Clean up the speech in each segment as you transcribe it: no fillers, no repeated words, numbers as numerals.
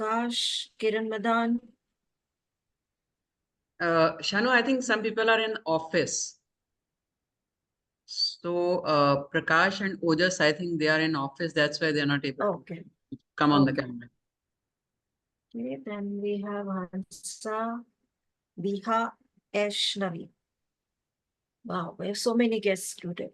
Kash, Kiran Madan. Shanu, I think some people are in office. So Prakash and Ojas, I think they are in office. That's why they're not able Okay. to come on the Okay. camera. Okay, then we have Hansa, Diha, Ash, Navi. Wow, we have so many guests today.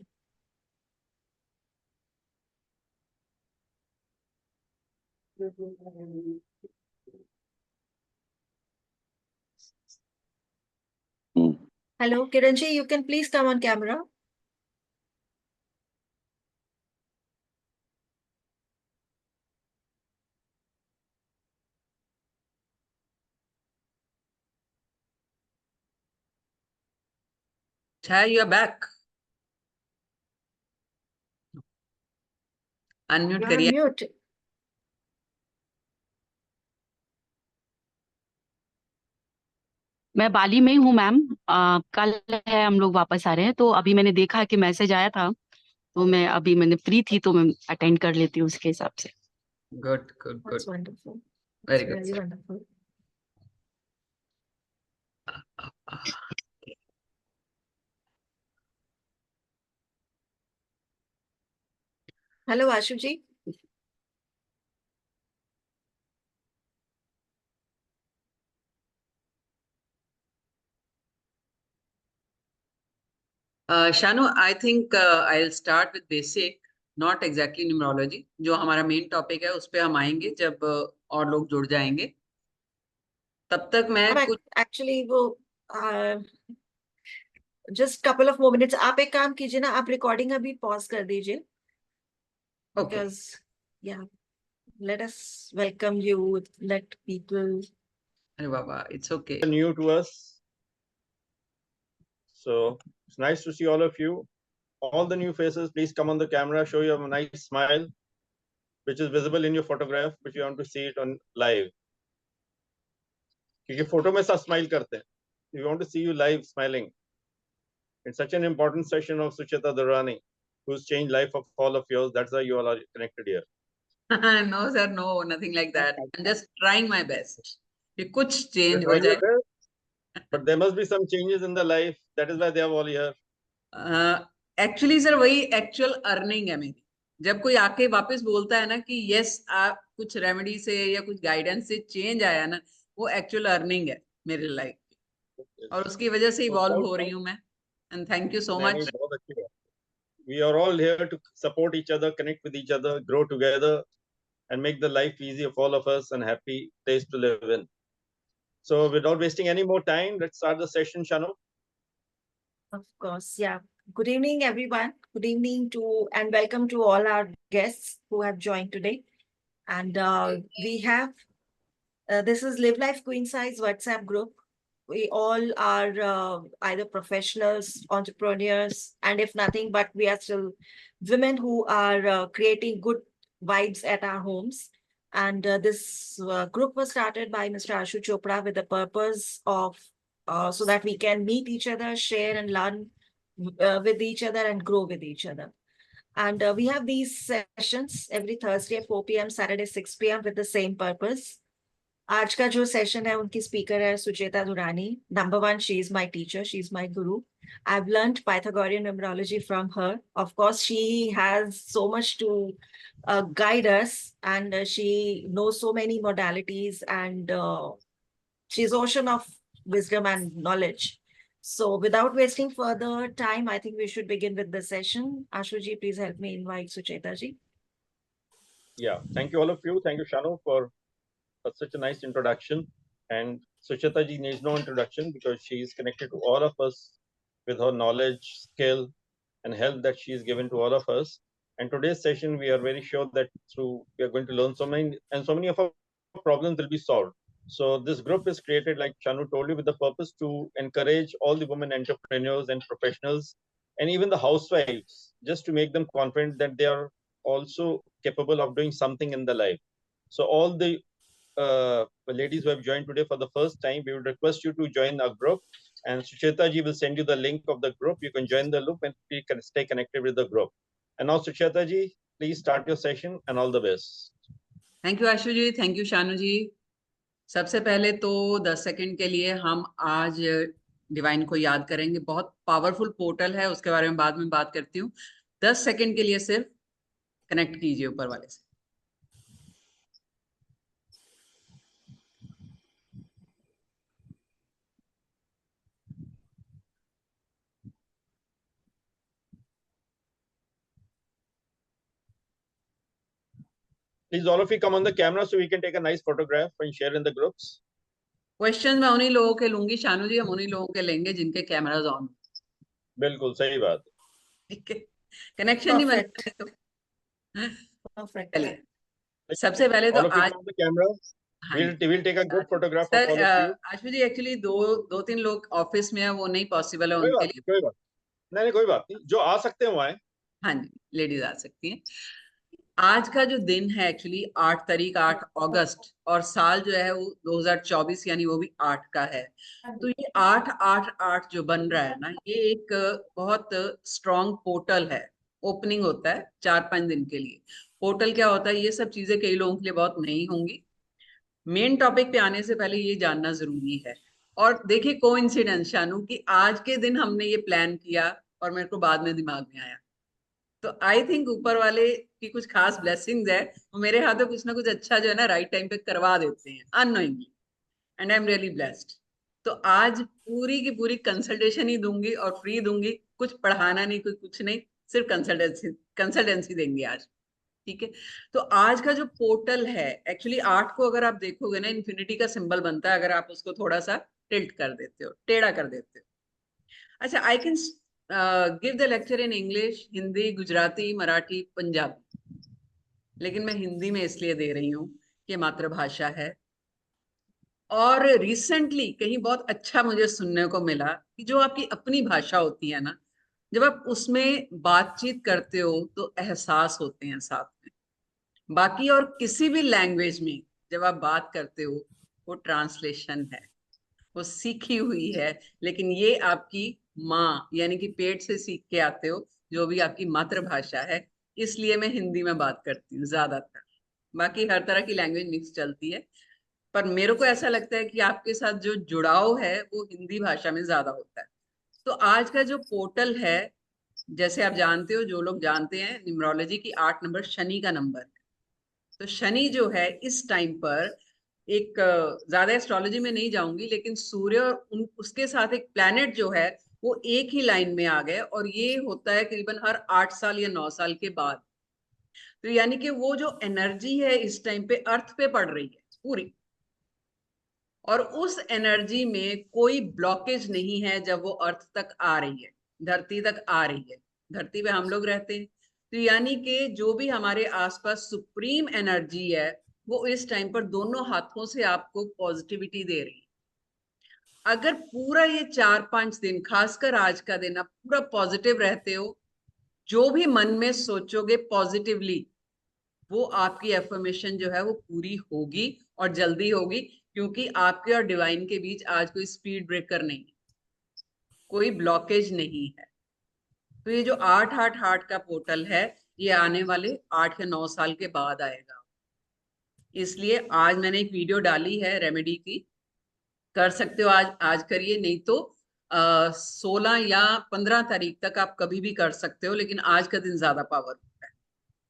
Hello, Kiranji, you can please come on camera. Chaya, you are back. Unmute You're on करिए. mute. मैं बाली में ही हूँ ma'am. कल है हम लोग वापस आ रहे हैं, तो अभी मैंने देखा कि मैसेज आया था, तो मैंने फ्री थी तो मैं अटेंड कर लेती हूँ उसके हिसाब से। Good, good, good. That's wonderful. Very That's good, very sir. wonderful. Hello, Ashuji. Shanu, I think I'll start with basic, not exactly numerology. जो हमारा मेन टॉपिक है उस पे हम आएंगे जब और लोग जुड़ जाएंगे. तब तक मैं कुछ Actually, वो just couple of more minutes. आप एक काम कीजिए ना, आप रिकॉर्डिंग अभी पॉज कर दीजिए. Okay. Because yeah, let us welcome you. Let people. अरे बाबा, it's okay. New to us. So it's nice to see all of you. All the new faces, please come on the camera, show you a nice smile, which is visible in your photograph, but you want to see it on live. क्योंकि photo में सब smile करते हैं. We want to see you live smiling. It's such an important session of Sucheta Durrani, who's changed life of all of yours. That's why you all are connected here. No, sir, no, nothing like that. I'm just trying my best. कि कुछ You're change हो trying your जाए. best, but there must be some changes in the life. That is why they are all here. Actually sir वही actual earning है मेरी. जब कोई आके वापस बोलता है ना कि यस आप कुछ रेमेडी से या कुछ गाइडेंस से चेंज आया ना, वो एक्चुअल अर्निंग है मेरे लाइफ की, और उसकी वजह से इवॉल्व हो रही हूँ मैं. एंड थैंक यू सो नहीं, मच. बहुत अच्छी बात. We are all here to support each other, connect with each other, grow together, and make the life easy of all of us and happy place to live in. So without wasting any more time, let's start the session, Shanu. Of course, yeah. Good evening, everyone. Good evening to and welcome to all our guests who have joined today. And we have this is Live Life Queen Size WhatsApp group. We all are either professionals, entrepreneurs, and if nothing, but we are still women who are creating good vibes at our homes. And this group was started by Mr. Ashu Chopra with the purpose of so that we can meet each other, share and learn with each other and grow with each other. And we have these sessions every Thursday at 4 p.m., Saturday 6 p.m. with the same purpose. आज का जो session है उनकी speaker है Sucheta Durrani. Number 1, she is my teacher, she is my guru. I've learned Pythagorean numerology from her. Of course, she has so much to guide us, and she knows so many modalities, and she's ocean of wisdom and knowledge. So without wasting further time, I think we should begin with the session. Ashuji, please help me invite Sucheta ji. Yeah, thank you all of you. Thank you, Shanu, for such a nice introduction. And Sucheta ji needs no introduction because she is connected to all of us with her knowledge, skill, and help that she is given to all of us. And today's session, we are very sure that through we are going to learn so many of our problems will be solved. So this group is created, like Shanu told you, with the purpose to encourage all the women entrepreneurs and professionals, and even the housewives, just to make them confident that they are also capable of doing something in the life. So all the ladies who have joined today for the first time, we would request you to join our group, and Sucheta ji will send you the link of the group. You can join the loop and you can stay connected with the group. And now, Sucheta ji, please start your session and all the best. Thank you Ashu ji, thank you Shanu ji. सबसे पहले तो 10 second के लिए हम आज divine को याद करेंगे। बहुत पावरफुल पोर्टल है, उसके बारे में बाद में बात करती हूँ। 10 सेकंड के लिए सिर्फ कनेक्ट कीजिए ऊपर वाले से। Please, all of you come on the camera so we can take a nice photograph and share in the groups. Question मैं उन्हीं लोगों के लूंगी शानू जी, हम उन्हीं लोगों के लेंगे जिनके कैमराज ऑन। बिल्कुल सही बात। ठीक है, कनेक्शन नहीं बन Perfect. तो Perfect. चलिए सबसे पहले तो All of you आज, come on the camera. हाँ We'll take a good photograph of sir all of you. Ashu ji actually दो तीन लोग ऑफिस में है, वो नहीं पॉसिबल है कोई उनके बात लिए। नहीं, कोई बात नहीं, नहीं कोई बात नहीं, जो आ सकते हैं वो आए। हाँ जी, लेडीज आ सकती हैं। आज का जो दिन है एक्चुअली 8 तारीख 8 अगस्त, और साल जो है वो 2024 यानी वो भी 8 का है। तो ये 8-8-8 जो बन रहा है ना, ये एक बहुत स्ट्रॉन्ग पोर्टल है। ओपनिंग होता है 4-5 दिन के लिए। पोर्टल क्या होता है, ये सब चीजें कई लोगों के लिए बहुत नई होंगी। मेन टॉपिक पे आने से पहले ये जानना जरूरी है। और देखिए कोइंसिडेंस शानू कि आज के दिन हमने ये प्लान किया और मेरे को बाद में दिमाग में आया। तो आई थिंक ऊपर वाले की कुछ खास ब्लेसिंग्स है, वो मेरे हाथों कुछ ना कुछ अच्छा जो है ना राइट टाइम पे करवा देते हैं unknowingly, and I am really blessed. तो आज पूरी की पूरी कंसल्टेशन ही दूंगी और फ्री दूंगी, कुछ पढ़ाना नहीं, कोई कुछ नहीं, सिर्फ कंसल्टेंसी कंसल्टेंसी देंगे आज। ठीक है, तो आज का जो पोर्टल है एक्चुअली 8 को अगर आप देखोगे ना, इन्फिनिटी का सिंबल बनता है अगर आप उसको थोड़ा सा टिल्ट कर देते हो, टेढ़ा कर देते हो। अच्छा, I can give the lecture in English, Hindi, Gujarati, Marathi, Punjabi, लेकिन मैं हिंदी में इसलिए दे रही हूँ कि मातृभाषा है। और रिसेंटली कहीं बहुत अच्छा मुझे सुनने को मिला कि जो आपकी अपनी भाषा होती है ना, जब आप उसमें बातचीत करते हो तो एहसास होते हैं साथ में। बाकी और किसी भी लैंग्वेज में जब आप बात करते हो वो ट्रांसलेशन है, वो सीखी हुई है, लेकिन ये आपकी माँ यानी कि पेट से सीख के आते हो, जो भी आपकी मातृभाषा है। इसलिए मैं हिंदी में बात करती हूँ ज्यादातर। बाकी हर तरह की लैंग्वेज मिक्स चलती है, पर मेरे को ऐसा लगता है कि आपके साथ जो जुड़ाव है वो हिंदी भाषा में ज्यादा होता है। तो आज का जो पोर्टल है, जैसे आप जानते हो, जो लोग जानते हैं न्यूमरोलॉजी की, 8 नंबर शनि का नंबर है। तो शनि जो है इस टाइम पर एक ज्यादा एस्ट्रोलॉजी में नहीं जाऊंगी, लेकिन सूर्य और उसके साथ एक प्लैनेट जो है वो एक ही लाइन में आ गए, और ये होता है करीबन हर 8 साल या 9 साल के बाद। तो यानी कि वो जो एनर्जी है इस टाइम पे अर्थ पे पड़ रही है पूरी, और उस एनर्जी में कोई ब्लॉकेज नहीं है जब वो अर्थ तक आ रही है, धरती तक आ रही है। धरती पे हम लोग रहते हैं, तो यानी कि जो भी हमारे आसपास सुप्रीम एनर्जी है वो इस टाइम पर दोनों हाथों से आपको पॉजिटिविटी दे रही है। अगर पूरा ये 4-5 दिन, खासकर आज का दिन, आप पूरा पॉजिटिव रहते हो, जो भी मन में सोचोगे पॉजिटिवली, वो आपकी एफर्मेशन जो है वो पूरी होगी, और जल्दी होगी, क्योंकि आपके और डिवाइन के बीच आज कोई स्पीड ब्रेकर नहीं है, कोई ब्लॉकेज नहीं है। तो ये जो 8-8-8 का पोर्टल है, ये आने वाले 8 या 9 साल के बाद आएगा। इसलिए आज मैंने एक वीडियो डाली है रेमेडी की, कर सकते हो आज, आज करिए, नहीं तो 16 या 15 तारीख तक आप कभी भी कर सकते हो, लेकिन आज का दिन ज्यादा पावर है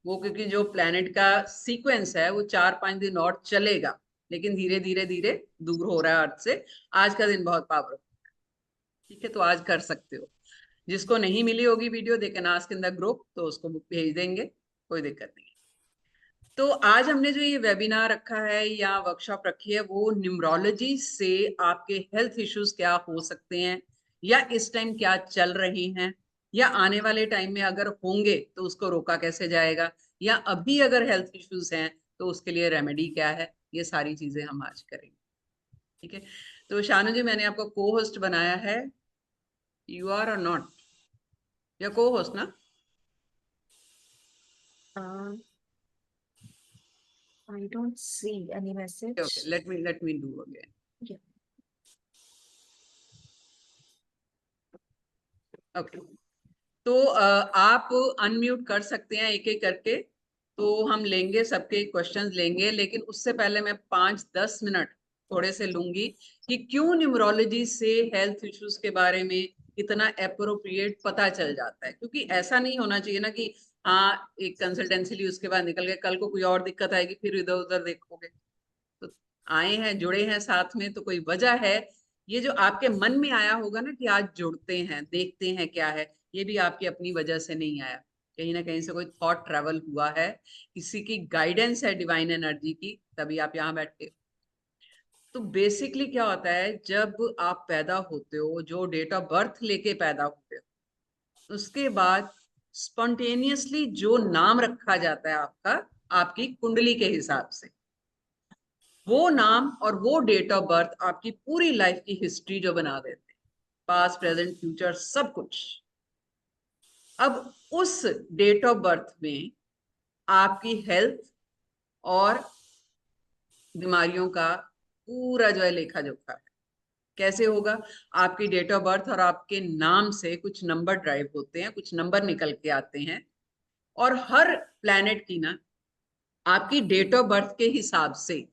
वो, क्योंकि जो प्लेनेट का सीक्वेंस है वो 4-5 दिन और चलेगा, लेकिन धीरे धीरे धीरे दूर हो रहा है अर्थ से। आज का दिन बहुत पावरफुल है। ठीक है, तो आज कर सकते हो। जिसको नहीं मिली होगी video, they can ask in the group, तो उसको भेज देंगे, कोई दिक्कत नहीं। तो आज हमने जो ये वेबिनार रखा है या वर्कशॉप रखी है, वो न्यूमरोलॉजी से आपके हेल्थ इश्यूज क्या हो सकते हैं, या इस टाइम क्या चल रहे हैं, या आने वाले टाइम में अगर होंगे तो उसको रोका कैसे जाएगा, या अभी अगर हेल्थ इश्यूज हैं तो उसके लिए रेमेडी क्या है, ये सारी चीजें हम आज करेंगे। ठीक है, तो शानू जी मैंने आपको को होस्ट बनाया है, यू आर और नॉट, या को होस्ट ना? I don't see any message. Okay, let me do again. Yeah. Okay. तो आप अनम्यूट कर सकते हैं एक एक करके, तो हम लेंगे, सबके क्वेश्चंस लेंगे, लेकिन उससे पहले मैं 5-10 मिनट थोड़े से लूंगी कि क्यों न्यूमरोलॉजी से हेल्थ इश्यूज के बारे में इतना अप्रोप्रिएट पता चल जाता है। क्योंकि ऐसा नहीं होना चाहिए ना कि हाँ एक कंसल्टेंसी ली उसके बाद निकल गए, कल को कोई और दिक्कत आएगी फिर इधर उधर देखोगे। तो आए हैं, जुड़े हैं साथ में, तो कोई वजह है। ये जो आपके मन में आया होगा ना कि आज जुड़ते हैं, देखते हैं क्या है, ये भी आपकी अपनी वजह से नहीं आया, कहीं ना कहीं से कोई थॉट ट्रेवल हुआ है, किसी की गाइडेंस है डिवाइन एनर्जी की, तभी आप यहाँ बैठे हो। तो बेसिकली क्या होता है, जब आप पैदा होते हो, जो डेट ऑफ बर्थ लेके पैदा होते हो, उसके बाद स्पॉन्टेनियसली जो नाम रखा जाता है आपका, आपकी कुंडली के हिसाब से, वो नाम और वो डेट ऑफ बर्थ आपकी पूरी लाइफ की हिस्ट्री जो बना देते हैं, पास्ट प्रेजेंट फ्यूचर सब कुछ। अब उस डेट ऑफ बर्थ में आपकी हेल्थ और बीमारियों का पूरा जो है लेखा जोखा है। कैसे होगा, आपकी डेट ऑफ बर्थ और आपके नाम से कुछ नंबर ड्राइव होते हैं, कुछ नंबर निकल के आते हैं, और हर प्लैनेट की ना आपकी डेट ऑफ बर्थ के हिसाब से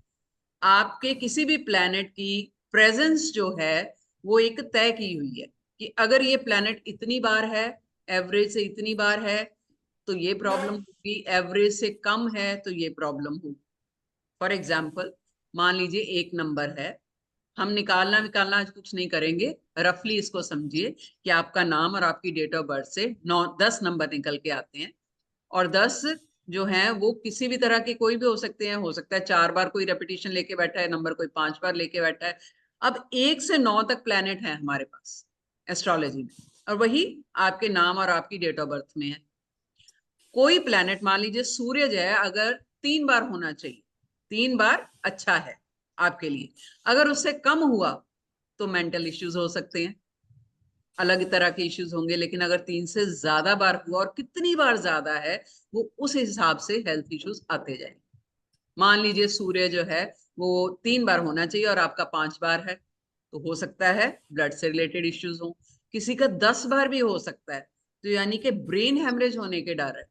आपके किसी भी प्लैनेट की प्रेजेंस जो है वो एक तय की हुई है कि अगर ये प्लैनेट इतनी बार है, एवरेज से इतनी बार है, तो ये प्रॉब्लम होगी, एवरेज से कम है तो ये प्रॉब्लम होगी। फॉर एग्जाम्पल, मान लीजिए 1 नंबर है, हम निकालना आज कुछ नहीं करेंगे, रफली इसको समझिए कि आपका नाम और आपकी डेट ऑफ बर्थ से 10 नंबर निकल के आते हैं, और 10 जो है वो किसी भी तरह के कोई भी हो सकते हैं, हो सकता है 4 बार कोई रेपिटेशन लेके बैठा है नंबर, कोई 5 बार लेके बैठा है। अब 1 से 9 तक प्लैनेट है हमारे पास एस्ट्रोलॉजी में, और वही आपके नाम और आपकी डेट ऑफ बर्थ में है। कोई प्लैनेट, मान लीजिए सूर्य जो है, अगर 3 बार होना चाहिए, 3 बार अच्छा है आपके लिए, अगर उससे कम हुआ तो मेंटल इश्यूज हो सकते हैं, अलग तरह के इश्यूज होंगे। लेकिन अगर 3 से ज्यादा बार हुआ, और कितनी बार ज्यादा है वो उस हिसाब से हेल्थ इश्यूज आते जाएंगे। मान लीजिए सूर्य जो है वो 3 बार होना चाहिए और आपका 5 बार है, तो हो सकता है ब्लड से रिलेटेड इश्यूज हो। किसी का 10 बार भी हो सकता है, तो यानी कि ब्रेन हेमरेज होने के डर है,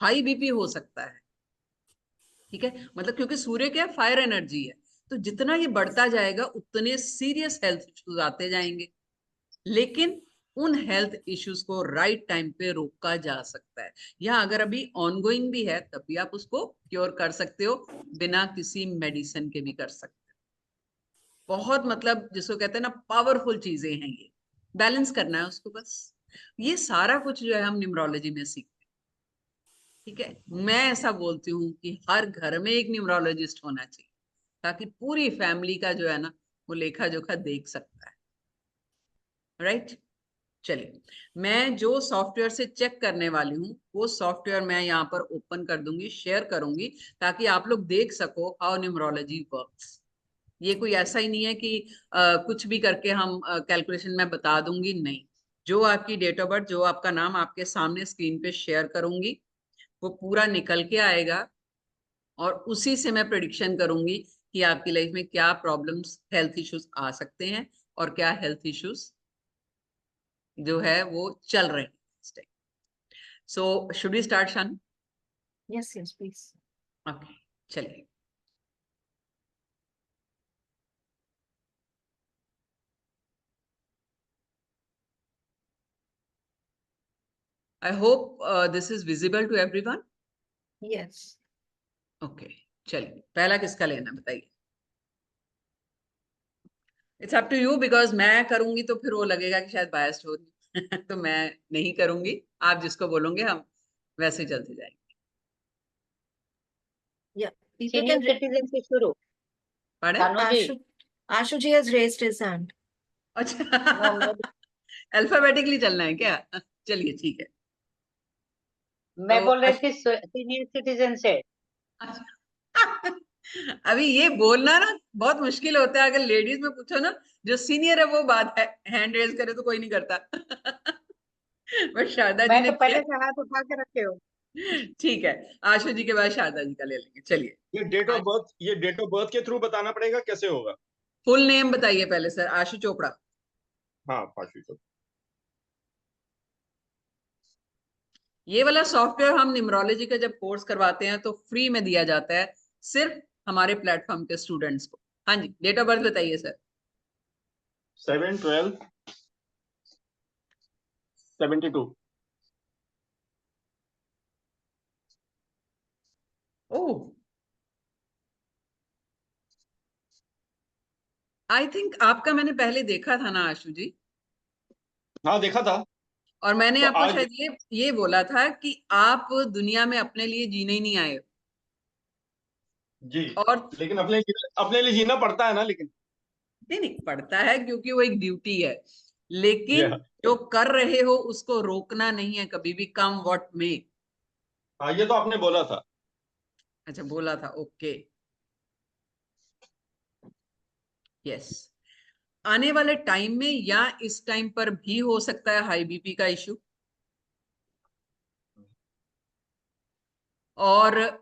हाई बीपी हो सकता है। ठीक है, मतलब क्योंकि सूर्य क्या फायर एनर्जी है, तो जितना ये बढ़ता जाएगा उतने सीरियस हेल्थ इश्यूज आते जाएंगे। लेकिन उन हेल्थ इश्यूज को राइट टाइम पे रोका जा सकता है, या अगर अभी ऑनगोइंग भी है तब भी आप उसको क्योर कर सकते हो, बिना किसी मेडिसिन के भी कर सकते हो। बहुत मतलब जिसको कहते हैं ना पावरफुल चीजें हैं ये, बैलेंस करना है उसको बस। ये सारा कुछ जो है हम न्यूमरोलॉजी में सीखते हैं। ठीक है, मैं ऐसा बोलती हूँ कि हर घर में एक न्यूमरोलॉजिस्ट होना चाहिए, ताकि पूरी फैमिली का जो है ना वो लेखा जोखा देख सकता है। राइट, चलिए, मैं जो सॉफ्टवेयर से चेक करने वाली हूँ वो सॉफ्टवेयर मैं यहाँ पर ओपन कर दूंगी, शेयर करूंगी, ताकि आप लोग देख सको हाउ न्यूमरोलॉजी वर्क्स। ये कोई ऐसा ही नहीं है कि कुछ भी करके हम कैलकुलेशन में बता दूंगी, नहीं। जो आपकी डेट ऑफ बर्थ, जो आपका नाम आपके सामने स्क्रीन पे शेयर करूंगी, वो पूरा निकल के आएगा, और उसी से मैं प्रेडिक्शन करूंगी कि आपकी लाइफ में क्या प्रॉब्लम्स, हेल्थ इश्यूज आ सकते हैं, और क्या हेल्थ इश्यूज जो है वो चल रहे हैं इस time. So should we start, Shaan? Yes, yes, please. Okay, चलिए। I hope this is visible to everyone. Yes. Okay, चलिए, पहला किसका लेना बताइए। It's up to you, because मैं करूंगी तो फिर वो लगेगा कि शायद बायस्ड हो रही तो मैं नहीं करूंगी, आप जिसको बोलोगे हम वैसे चलते जाएंगे। Yeah. People senior can. Citizen से शुरू। पढ़े? कानू जी, Ashu ji has raised his hand. अच्छा, अल्फाबेटिकली चलना है क्या? चलिए ठीक है। मैं तो बोल रही थी सीनियर सिटीजन से। अभी ये बोलना ना बहुत मुश्किल होता है, अगर लेडीज में पूछो ना, जो सीनियर है वो बात है, हैंड रेज करे तो कोई नहीं करता बट शारदा जी मैं ने तो किया। पहले से हाथ उठा के रखे हो। ठीक है, आशु जी के बाद शारदा जी का ले लेंगे। चलिए, ये डेट ऑफ बर्थ के थ्रू बताना पड़ेगा, कैसे होगा? फुल नेम बताइए पहले सर। आशु चोपड़ा। हाँ, पाशु तो ये वाला सॉफ्टवेयर हम न्यूमरोलॉजी का जब कोर्स करवाते हैं तो फ्री में दिया जाता है सिर्फ हमारे प्लेटफॉर्म के स्टूडेंट्स को। हाँ जी, डेट ऑफ बर्थ बताइए सर। 7/12/72। ओह, आई थिंक आपका मैंने पहले देखा था ना आशु जी, हाँ देखा था। और मैंने तो आपको आज शायद ये बोला था कि आप दुनिया में अपने लिए जीने ही नहीं आए हो। जी, और लेकिन अपने लिए जीना पड़ता है ना, लेकिन नहीं पड़ता है क्योंकि वो एक ड्यूटी है, लेकिन या जो कर रहे हो उसको रोकना नहीं है कभी भी, कम व्हाट मे। हाँ, ये तो आपने बोला था। अच्छा बोला था, ओके, यस। आने वाले टाइम में या इस टाइम पर भी हो सकता है हाई बीपी का इशू, और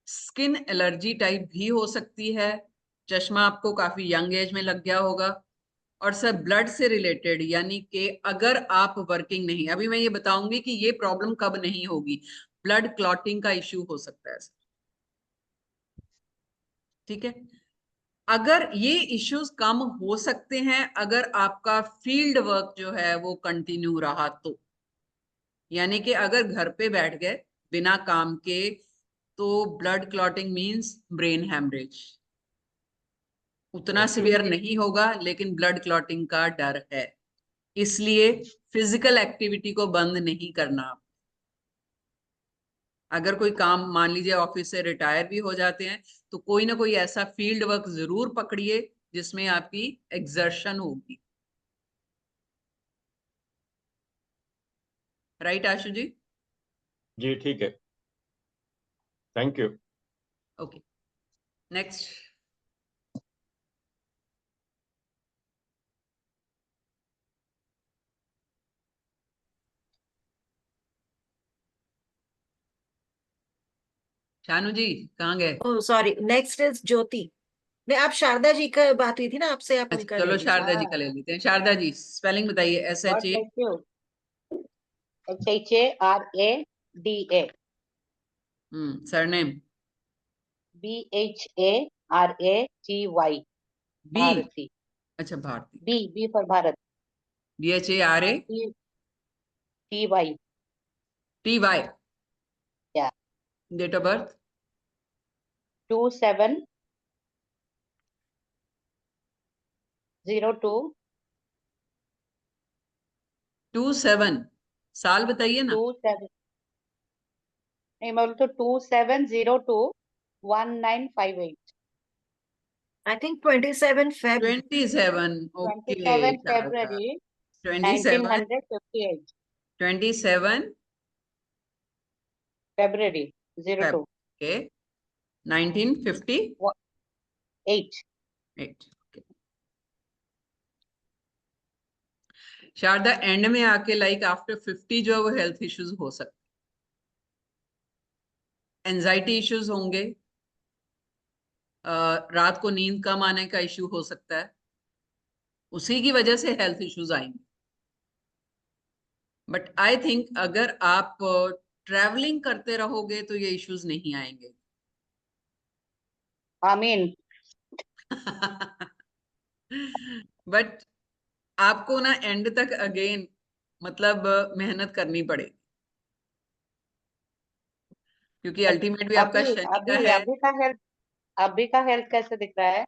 स्किन एलर्जी टाइप भी हो सकती है। चश्मा आपको काफी यंग एज में लग गया होगा। और सर ब्लड से रिलेटेड, यानी कि अगर आप वर्किंग नहीं, अभी मैं ये बताऊंगी कि ये प्रॉब्लम कब नहीं होगी, ब्लड क्लॉटिंग का इश्यू हो सकता है सर, ठीक है। अगर ये इश्यूज कम हो सकते हैं अगर आपका फील्ड वर्क जो है वो कंटिन्यू रहा तो, यानी कि अगर घर पे बैठ गए बिना काम के, तो blood clotting means brain haemorrhage. उतना ओके। सिवियर नहीं होगा लेकिन ब्लड क्लॉटिंग का डर है, इसलिए फिजिकल एक्टिविटी को बंद नहीं करना। अगर कोई काम मान लीजिए ऑफिस से रिटायर भी हो जाते हैं तो कोई ना कोई ऐसा फील्ड वर्क जरूर पकड़िए जिसमें आपकी एक्सर्शन होगी। राइट आशु जी? जी ठीक है, thank you. Okay, next. Shanu ji कहाँ गए? Oh sorry, next is Jyoti. नहीं, आप शारदा जी का बात हुई थी ना आपसे, आप अच्छा उनका ले चलो लीजिए। शारदा जी का ले लेते हैं। शारदा जी स्पेलिंग बताइए। God SHA। bless you. HHARADA. Surname? BHARAGY. B? Bharati. अच्छा Bharati. B for Bharat. BHARATY। TY. Yeah. Date of birth? 2702. 27 साल बताइए ना। 27. नहीं, मैं बोलती 27021958. I think 27 Feb। 27, okay 27 Sharda. February 27 1958. 27 February Feb, 02. Okay 1958। 8. Sharda end में आके लाइक आफ्टर 50 जो है वो हेल्थ इश्यूज हो सकते, एंजाइटी इश्यूज होंगे, रात को नींद कम आने का इश्यू हो सकता है, उसी की वजह से हेल्थ इश्यूज आएंगे। बट आई थिंक अगर आप ट्रैवलिंग करते रहोगे तो ये इश्यूज नहीं आएंगे। आमीन. बट आपको ना एंड तक अगेन मतलब मेहनत करनी पड़ेगी, क्योंकि अल्टीमेट भी आपका अभी शनि का अभी है। अभी का हेल्थ कैसे दिख रहा है?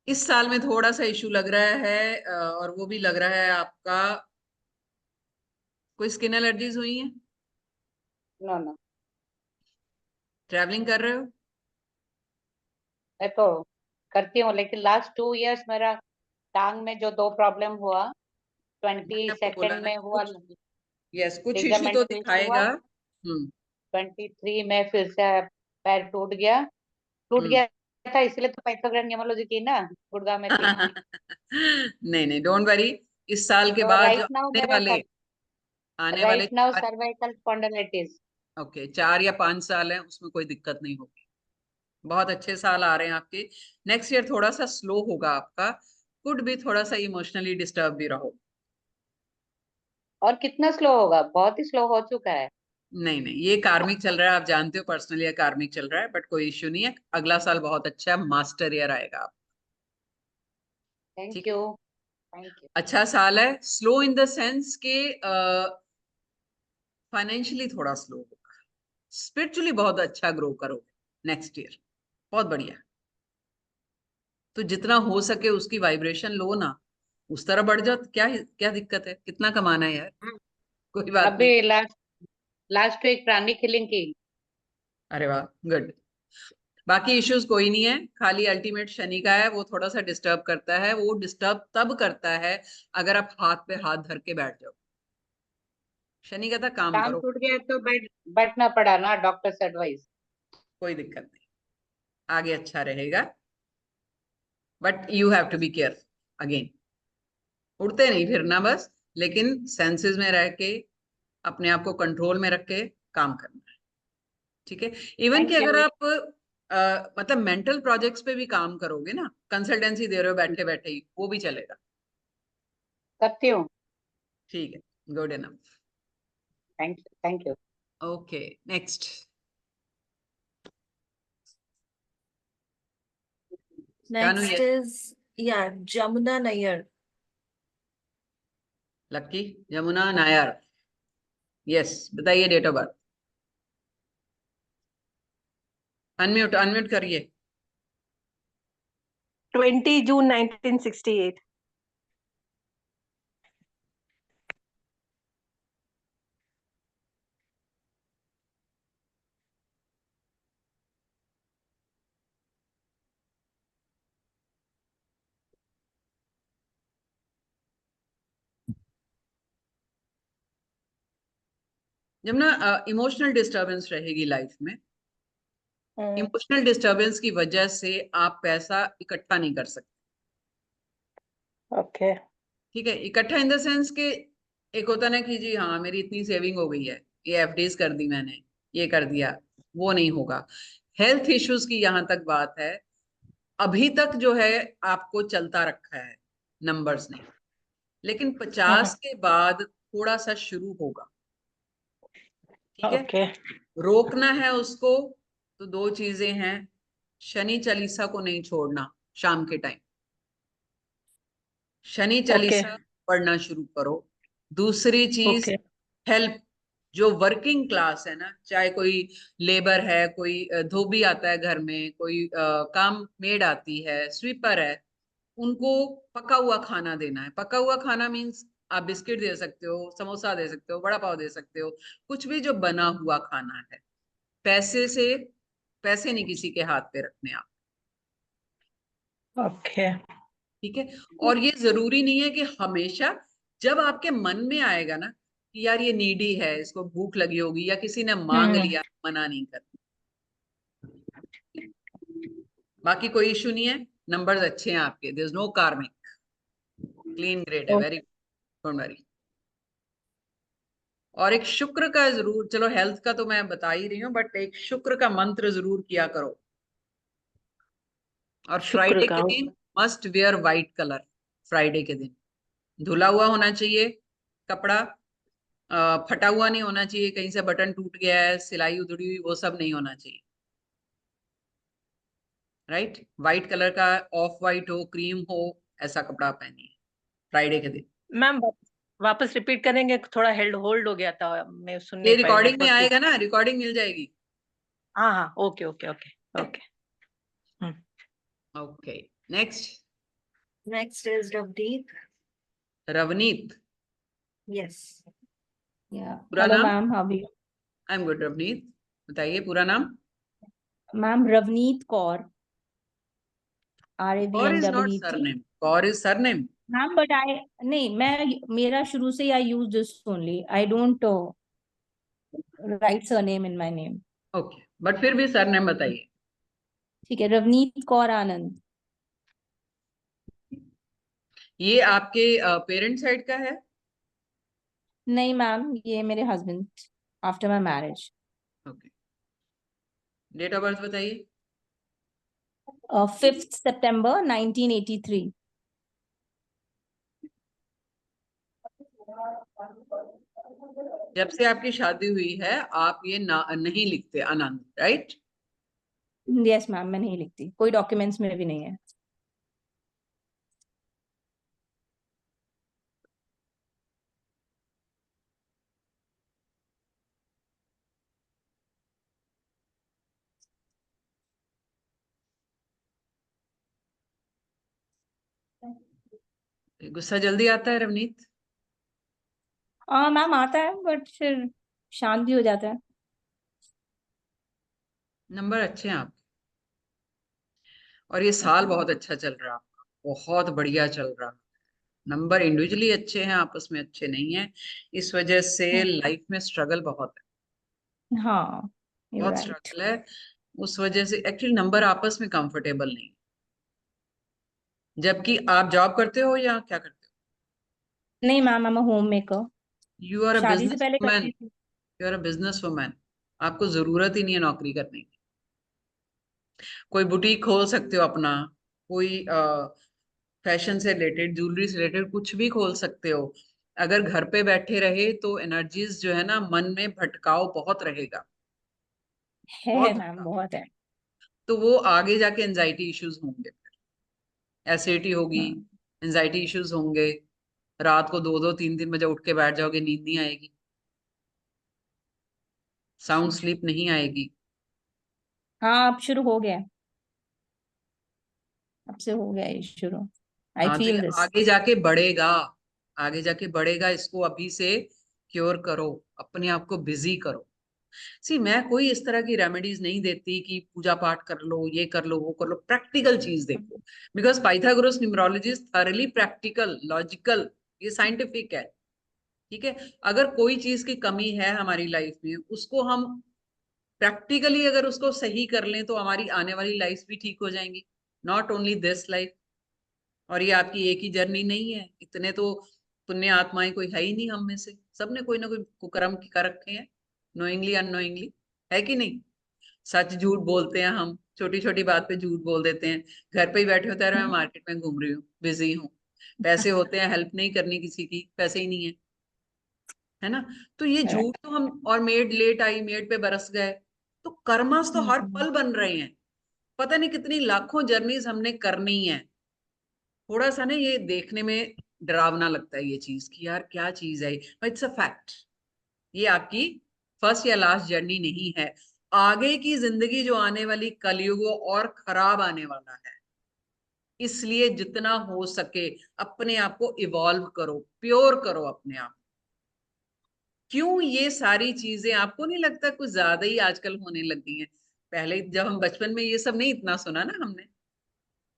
इस साल में थोड़ा सा इशू लग रहा है, और वो भी लग रहा है आपका कोई स्किन एलर्जीज हुई है, नो नो. ट्रैवलिंग कर रहे हो? मैं तो करती हूँ, लेकिन लास्ट 2 years मेरा टांग में जो 2 प्रॉब्लम हुआ, मैंने आपको बोला 22nd ना में कि हुआ, कुछ इशू लिगामेंट तो ट्विस्ट हुआ, दिखाएगा। हम्म 23 में फिर से पैर टूट हम्म। गया था, इसलिए तो पाइथागोरस न्यूमरोलॉजी की ना, गुड़गांव में थी। नहीं डोंट वरी, इस साल के तो बाद जो राइट नाउ आने वाले right now cervical spondylitis. Okay 4 या 5 साल है, उसमें कोई दिक्कत नहीं होगी। बहुत अच्छे साल आ रहे हैं आपके। नेक्स्ट ईयर थोड़ा सा स्लो होगा आपका, कुड भी थोड़ा सा इमोशनली डिस्टर्ब भी रहो। और कितना स्लो होगा? बहुत ही स्लो हो चुका है। नहीं नहीं, ये कार्मिक चल रहा है, आप जानते हो पर्सनली ये कार्मिक चल रहा है, बट कोई इश्यू नहीं है। अगला साल बहुत अच्छा मास्टर ईयर आएगा आप। थैंक ठीक, यू, थैंक यू। अच्छा साल है। स्लो इन द सेंस के फाइनेंशियली थोड़ा स्लो होगा, स्पिरिचुअली बहुत अच्छा ग्रो करोगे नेक्स्ट ईयर, बहुत बढ़िया। तो जितना हो सके उसकी वाइब्रेशन लो ना, उस तरह बढ़ जाओ, क्या क्या दिक्कत है, कितना कमाना है यार, कोई बात नहीं। अभी लास्ट वीक प्राणिक हीलिंग की। अरे वाह, गुड। बाकी इश्यूज कोई नहीं है, खाली अल्टीमेट शनि का है, वो थोड़ा सा डिस्टर्ब करता है। वो डिस्टर्ब तब करता है अगर आप हाथ पे हाथ धर के बैठ जाओ। शनि कहता काम टांग करो, टूट गया तो बैठना पड़ा ना, डॉक्टर्स एडवाइस। कोई दिक्कत नहीं, आगे अच्छा रहेगा। But you have to be careful again, उड़ते नहीं फिरना बस, लेकिन सेंसेस में रह के अपने आप को कंट्रोल में रख के काम करना है। ठीक है, इवन कि थैंक अगर यू। आप मतलब मेंटल प्रोजेक्ट्स पे भी काम करोगे ना, कंसल्टेंसी दे रहे हो बैठे बैठे ही, वो भी चलेगा। करती हूँ। ठीक है, good enough. Thank you, thank you. Okay, next. Shanu, Next yes. is, yeah, Jamuna Nair. Lucky, Yamuna Nair, yes, बताइए date of birth. Unmute unmute करिए। 20 June 1968. यमुना, इमोशनल डिस्टरबेंस रहेगी लाइफ में। Hmm. इमोशनल डिस्टरबेंस की वजह से आप पैसा इकट्ठा नहीं कर सकते। Okay. ठीक है, इकट्ठा इन द सेंस के, एक होता ना कि जी हाँ मेरी इतनी सेविंग हो गई है, ये एफडीज कर दी मैंने, ये कर दिया, वो नहीं होगा। हेल्थ इश्यूज की यहाँ तक बात है, अभी तक जो है आपको चलता रखा है, नंबर्स नहीं, लेकिन 50 के बाद थोड़ा सा शुरू होगा। ठीक है, Okay. रोकना है उसको तो दो चीजें हैं, शनि चालीसा को नहीं छोड़ना शाम के टाइम, शनि Okay. चालीसा पढ़ना शुरू करो। दूसरी चीज, Okay. हेल्प, जो वर्किंग क्लास है ना, चाहे कोई लेबर है, कोई धोबी आता है घर में, कोई काम मेड आती है, स्वीपर है, उनको पका हुआ खाना देना है। पका हुआ खाना मीन्स आप बिस्किट दे सकते हो, समोसा दे सकते हो, बड़ा पाव दे सकते हो, कुछ भी जो बना हुआ खाना है। पैसे से, पैसे नहीं किसी के हाथ पे रखने आप। Okay. ठीक है, और ये जरूरी नहीं है कि हमेशा, जब आपके मन में आएगा ना कि यार ये नीडी है, इसको भूख लगी होगी, या किसी ने मांग लिया, मना नहीं करना। बाकी कोई इशू नहीं है, नंबर्स अच्छे हैं आपके, देयर इज नो कार्मिक, क्लीन ग्रेड है, वेरी डोंट वरी। और एक शुक्र का जरूर, चलो हेल्थ का तो मैं बता ही रही हूँ, बट एक शुक्र का मंत्र जरूर किया करो। और शुक्र फ्राइडे का। के दिन must where white colour, Friday के दिन धुला हुआ होना चाहिए कपड़ा, फटा हुआ नहीं होना चाहिए, कहीं से बटन टूट गया है, सिलाई उधड़ी हुई, वो सब नहीं होना चाहिए। राइट, व्हाइट कलर का, ऑफ व्हाइट हो, क्रीम हो, ऐसा कपड़ा पहनिए फ्राइडे के दिन। मैम वापस रिपीट करेंगे, थोड़ा हेल्ड होल्ड हो गया था, मैं सुन ये नहीं पाई, रिकॉर्डिंग में नेटवर्क की। आएगा ना, रिकॉर्डिंग मिल जाएगी। हाँ हाँ, okay okay okay okay. Okay, next. Next is Ravdeep. Ravneet, Yes. Yeah. पूरा Hello, नाम? ma'am. How are you? I am good. Ravneet, बताइए पूरा नाम। Ma'am, Ravneet Kaur. Kaur is not RAVNEET. Surname, Kaur is surname. Ma'am, but नहीं, मेरा शुरू से I use this only. I don't write surname in my name. Okay, but फिर भी surname बताइए। ठीक है, रवनीत कौर आनंद। ये आपके पेरेंट साइड का है? नहीं मैम, ये मेरे husband after my marriage. Okay, date of birth बताइए। 5th September 1983। जब से आपकी शादी हुई है आप ये नहीं लिखते आनंद, राइट? यस मैम, मैं नहीं लिखती, कोई डॉक्यूमेंट्स में भी नहीं है। गुस्सा जल्दी आता है रवनीत? हाँ मैम, आता है बट फिर शांत भी हो जाता है। नंबर अच्छे हैं आपके, और ये साल बहुत अच्छा चल रहा है आपका, बहुत बढ़िया चल रहा है। नंबर इंडिविजुअली अच्छे हैं, आपस में अच्छे नहीं है, इस वजह से लाइफ में स्ट्रगल बहुत है, हाँ, यू बहुत राइट। स्ट्रगल है। उस वजह से एक्चुअली नंबर आपस में कंफर्टेबल नहीं, जबकि आप जॉब करते हो या क्या करते नहीं ma'am, I am home maker. हो? यू आर अ शादी से बिजनेस पहले वुमैन, करती थी। You are a business woman, आपको जरूरत ही नहीं है नौकरी करने की। कोई बुटीक खोल सकते हो अपना, कोई फैशन से रिलेटेड, ज्वेलरी से रिलेटेड कुछ भी खोल सकते हो। अगर घर पे बैठे रहे तो एनर्जीज जो है ना, मन में भटकाव बहुत रहेगा, है बहुत मैम, भटकाव। बहुत है। तो वो आगे जाके एंजाइटी इश्यूज होंगे, एसिडिटी होगी, हाँ। एंजाइटी इश्यूज होंगे, रात को 2-2 3-3 बजे उठ के बैठ जाओगे, नींद नहीं आएगी, साउंड स्लीप नहीं आएगी। हाँ, अब शुरू हो गया है। अब से हो गया ये शुरू। आई हाँ, तो ये फील दिस। आगे जाके बढ़ेगा, आगे जाके बढ़ेगा, इसको अभी से क्योर करो, अपने आप को बिजी करो। सी, मैं कोई इस तरह की रेमेडीज नहीं देती कि पूजा पाठ कर लो, ये कर लो, वो कर लो, प्रैक्टिकल चीज देखो, because Pythagoras numerology is thoroughly practical, logical, ये साइंटिफिक है। ठीक है, अगर कोई चीज की कमी है हमारी लाइफ में, उसको हम प्रैक्टिकली अगर उसको सही कर लें तो हमारी आने वाली लाइफ भी ठीक हो जाएंगी, नॉट ओनली दिस लाइफ। और ये आपकी एक ही जर्नी नहीं है, इतने तो पुण्य आत्माएं कोई है ही नहीं हम में से, सबने कोई ना कोई कुकर्म कर रखे हैं, नोइंगली अननोइंगली, है कि नहीं? सच झूठ बोलते हैं हम, छोटी छोटी बात पे झूठ बोल देते हैं। घर पे ही बैठे होते हैं, मैं मार्केट में घूम रही हूँ, बिजी हूँ, पैसे होते हैं, हेल्प नहीं करनी किसी की, पैसे ही नहीं है, है ना? तो ये झूठ तो हम, और मेड लेट आई मेड पे बरस गए, तो कर्मास तो हर पल बन रहे हैं, पता नहीं कितनी लाखों जर्नीज हमने करनी है। थोड़ा सा ना ये देखने में डरावना लगता है ये चीज कि यार क्या चीज है, इट्स अ फैक्ट। ये आपकी फर्स्ट या लास्ट जर्नी नहीं है, आगे की जिंदगी जो आने वाली कलयुग वो और खराब आने वाला है। इसलिए जितना हो सके अपने आप को इवॉल्व करो, प्योर करो अपने आप। क्यों ये सारी चीजें आपको नहीं लगता कुछ ज्यादा ही आजकल होने लग गई हैं? पहले जब हम बचपन में ये सब नहीं इतना सुना ना हमने,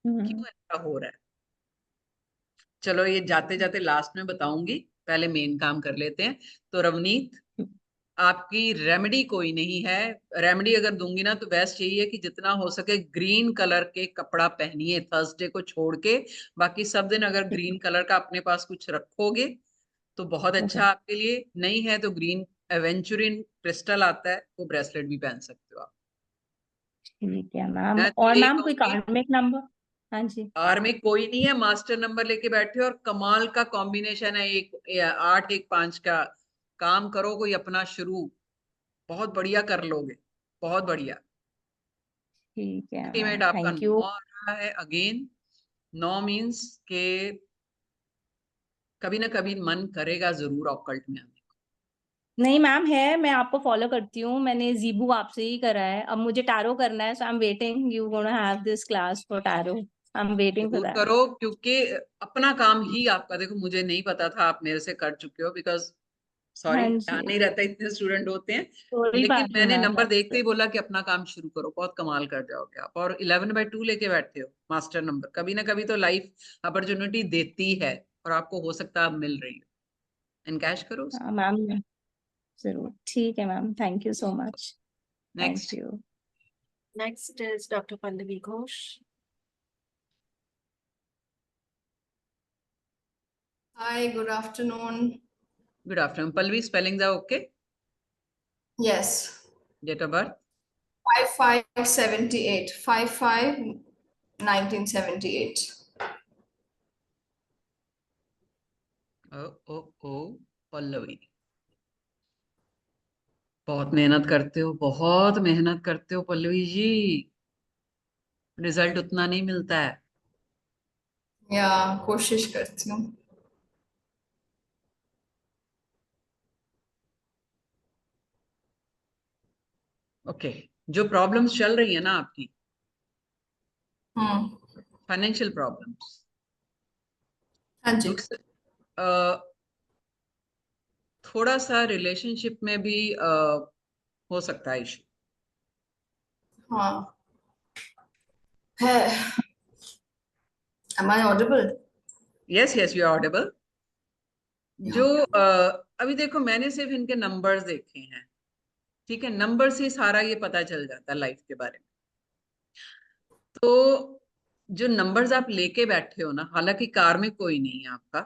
क्यों ऐसा हो रहा है? चलो ये जाते जाते लास्ट में बताऊंगी, पहले मेन काम कर लेते हैं। तो रवनीत, आपकी रेमेडी कोई नहीं है, रेमेडी अगर दूंगी ना तो बेस्ट यही है कि जितना हो सके ग्रीन कलर के कपड़ा पहनिए थर्सडे को छोड़ के, बाकी सब दिन अगर ग्रीन कलर का अपने पास कुछ रखोगे तो बहुत अच्छा आपके लिए। नहीं है तो ग्रीन एवेंचुरिन क्रिस्टल आता है, वो ब्रेसलेट भी पहन सकते हो आप। ठीक है मैम। मैं तो और यही मैम कोई कहूंगी, कार्मिक नंबर? हाँ जी। कार में कोई नहीं है, मास्टर नंबर लेके बैठे हो, और कमाल का कॉम्बिनेशन है, 8-1-5 का। काम करो कोई अपना शुरू, बहुत बढ़िया कर लोगे, बहुत बढ़िया। ठीक है अल्टीमेट मैम, आपका थैंक 9 यू। आ रहा है अगेन। 9 मीन्स के कभी ना कभी मन करेगा जरूर ऑकल्ट में आने को। नहीं मैम, है, मैं आपको फॉलो करती हूँ, मैंने जीबू आपसे ही करा है, अब मुझे टारो करना है, so I am waiting you gonna have this class for tarot. I am waiting for जरूर दैट। करो, क्योंकि अपना काम ही आपका, देखो मुझे नहीं पता था आप मेरे से कर चुके हो, बिकॉज सॉरी हाँ ध्यान जी, नहीं रहता, इतने स्टूडेंट होते हैं। कोई लेकिन बात नहीं मैंने मैम। नंबर देखते ही बोला कि अपना काम शुरू करो, बहुत कमाल कर जाओगे आप। और 11/2 लेके बैठते हो मास्टर नंबर, कभी ना कभी तो लाइफ अपॉर्चुनिटी देती है, और आपको हो सकता है आप मिल रही हो, एनकैश करो उसको। हाँ मैम, जरूर, ठीक है ma'am, thank you so much. Thank next. You. Next is Dr. Pallavi Ghosh. Hi, good afternoon. Good afternoon Pallavi, spellings are okay? Yes, date of birth? 5578, 55/1978. Oh oh oh Pallavi, बहुत मेहनत करते हो, बहुत मेहनत करते हो पल्लवी जी, रिजल्ट उतना नहीं मिलता है। या कोशिश करती हूँ। ओके, जो प्रॉब्लम्स चल रही है ना आपकी, हम्म। फाइनेंशियल प्रॉब्लम्स, हाँ जी। थोड़ा सा रिलेशनशिप में भी हो सकता है इशू। हाँ है। Am I audible? Yes yes, you are audible. जो अभी देखो, मैंने सिर्फ इनके नंबर्स देखे हैं, ठीक है, नंबर से सारा ये पता चल जाता है लाइफ के बारे में। तो जो नंबर्स आप लेके बैठे हो ना, हालांकि कार में कोई नहीं है आपका,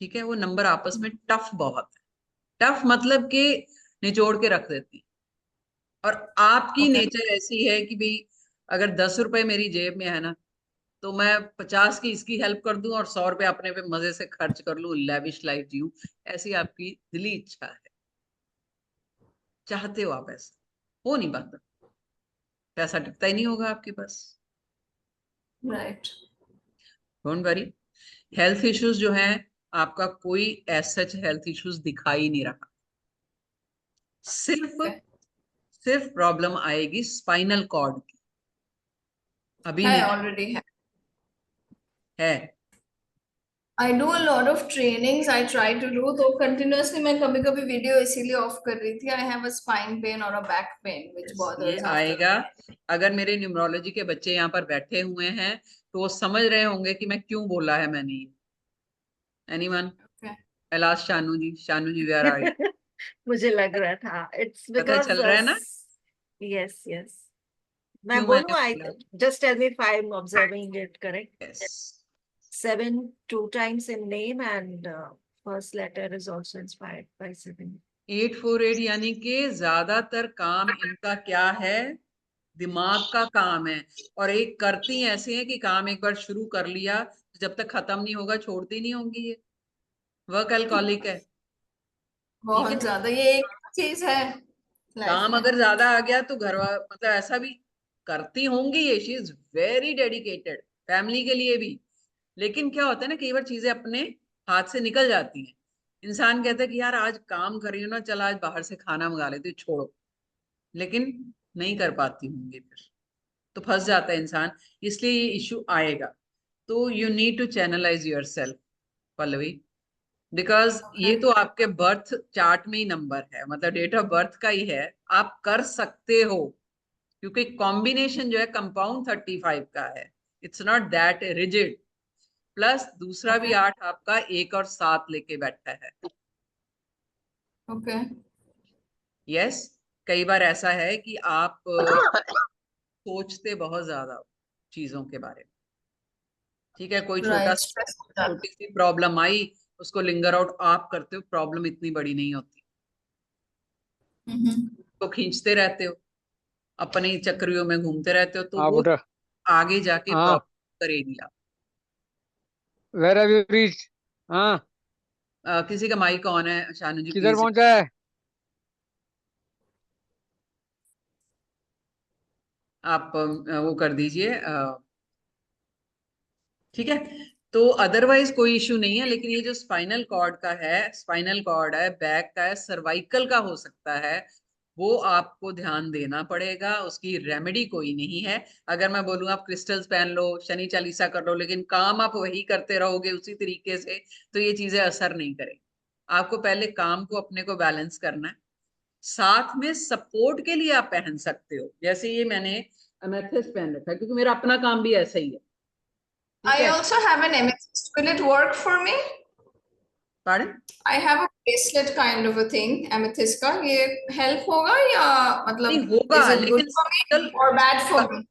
ठीक है, वो नंबर आपस में टफ बहुत है। टफ मतलब कि निचोड़ के रख देती हैं। और आपकी Okay. नेचर ऐसी है कि भाई अगर 10 रुपए मेरी जेब में है ना, तो मैं 50 की इसकी हेल्प कर दूं और 100 रुपए अपने पे मजे से खर्च कर लूं, लेविश लाइफ जीऊं। ऐसी आपकी दिली इच्छा है, चाहते हो आप ऐसा, हो नहीं पाता, पैसा टिकता ही नहीं होगा आपके पास। Right. Don't worry, health issues जो हैं, आपका कोई ऐसा हेल्थ इश्यूज दिखाई नहीं रहा। सिर्फ Okay. सिर्फ प्रॉब्लम आएगी स्पाइनल कॉर्ड की, अभी है नहीं already है। है। I do a lot of trainings. I try to do तो continuously मैं कभी कभी वीडियो इसीलिए ऑफ कर रही थी। I have a spine pain or a back pain which Yes, ये bothers after आएगा। that. अगर मेरे न्यूमरोलॉजी के बच्चे यहाँ पर बैठे हुए हैं तो वो समझ रहे होंगे कि मैं क्यों बोला है मैंने ये। Anyone? Okay. Last Shanu ji, Shanu ji where are you? मुझे लग रहा था इट्स पता बिकॉज चल रहा है ना यस यस मैं क्यों मैंने बोलूं आई बोला? Just tell me if I am observing it correct yes, 7 2 times in name and first letter is also inspired by 7 848 यानी कि ज्यादातर काम इनका क्या है, दिमाग का काम है। और एक करती ऐसे है कि काम एक बार शुरू कर लिया तो जब तक खत्म नहीं होगा छोड़ती नहीं होंगी ये। वर्क अल्कोहलिक है, ठीक बहुत है। ज्यादा ये एक चीज है लाइफ काम में। अगर ज्यादा आ गया तो मतलब ऐसा भी करती होंगी ये, she is very dedicated family के लिए भी। लेकिन क्या होता है ना, कई बार चीजें अपने हाथ से निकल जाती हैं। इंसान कहता है कि यार आज काम कर रही हूँ ना, चल आज बाहर से खाना मंगा लेती हूँ, छोड़ो, लेकिन नहीं कर पाती होंगी, फिर तो फंस जाता है इंसान। इसलिए ये इश्यू आएगा। तो you need to channelise yourself Pallavi, because ये Okay. तो आपके बर्थ चार्ट में ही नंबर है, मतलब डेट ऑफ बर्थ का ही है। आप कर सकते हो, क्योंकि कॉम्बिनेशन जो है कंपाउंड 35 का है, it's not that rigid. Plus दूसरा भी Okay. 8 आपका 1 और 7 लेके बैठा है। Okay. यस, कई बार ऐसा है कि आप सोचते बहुत ज्यादा हो चीजों के बारे में, ठीक है। कोई Right. Stress हो जाता छोटी सी प्रॉब्लम आई, उसको लिंगर आउट आप करते हो, प्रॉब्लम इतनी बड़ी नहीं होती, है। हम्म। तो खींचते रहते हो, अपने ही चक्रियों में घूमते रहते हो, तो हाँ वो बेटा। आगे जाके हाँ, प्रॉब्लम करेगी आप। Where have you reach? हाँ, किसी का माइक ऑन है, शानू जी किधर प्लीज। पहुंचा है? आप वो कर दीजिए, ठीक है। तो अदरवाइज कोई इश्यू नहीं है, लेकिन ये जो स्पाइनल कॉर्ड का है, स्पाइनल कॉर्ड है, बैक का है, सर्वाइकल का हो सकता है, वो आपको ध्यान देना पड़ेगा। उसकी रेमेडी कोई नहीं है। अगर मैं बोलूँ आप क्रिस्टल्स पहन लो, शनि चालीसा कर लो, लेकिन काम आप वही करते रहोगे उसी तरीके से, तो ये चीजें असर नहीं करेंगी। आपको पहले काम को अपने को बैलेंस करना है, साथ में सपोर्ट के लिए आप पहन सकते हो। जैसे ये मैंने अमेथिस्ट पहन रखा है क्योंकि मेरा अपना काम भी ऐसा ही है, ठीक I है। also have an amethyst. Will it work for me? Pardon? I have a bracelet kind of a thing, amethyst का। ये help होगा या नहीं मतलब होगा, is it good लेकिन for me spiritual or bad for me?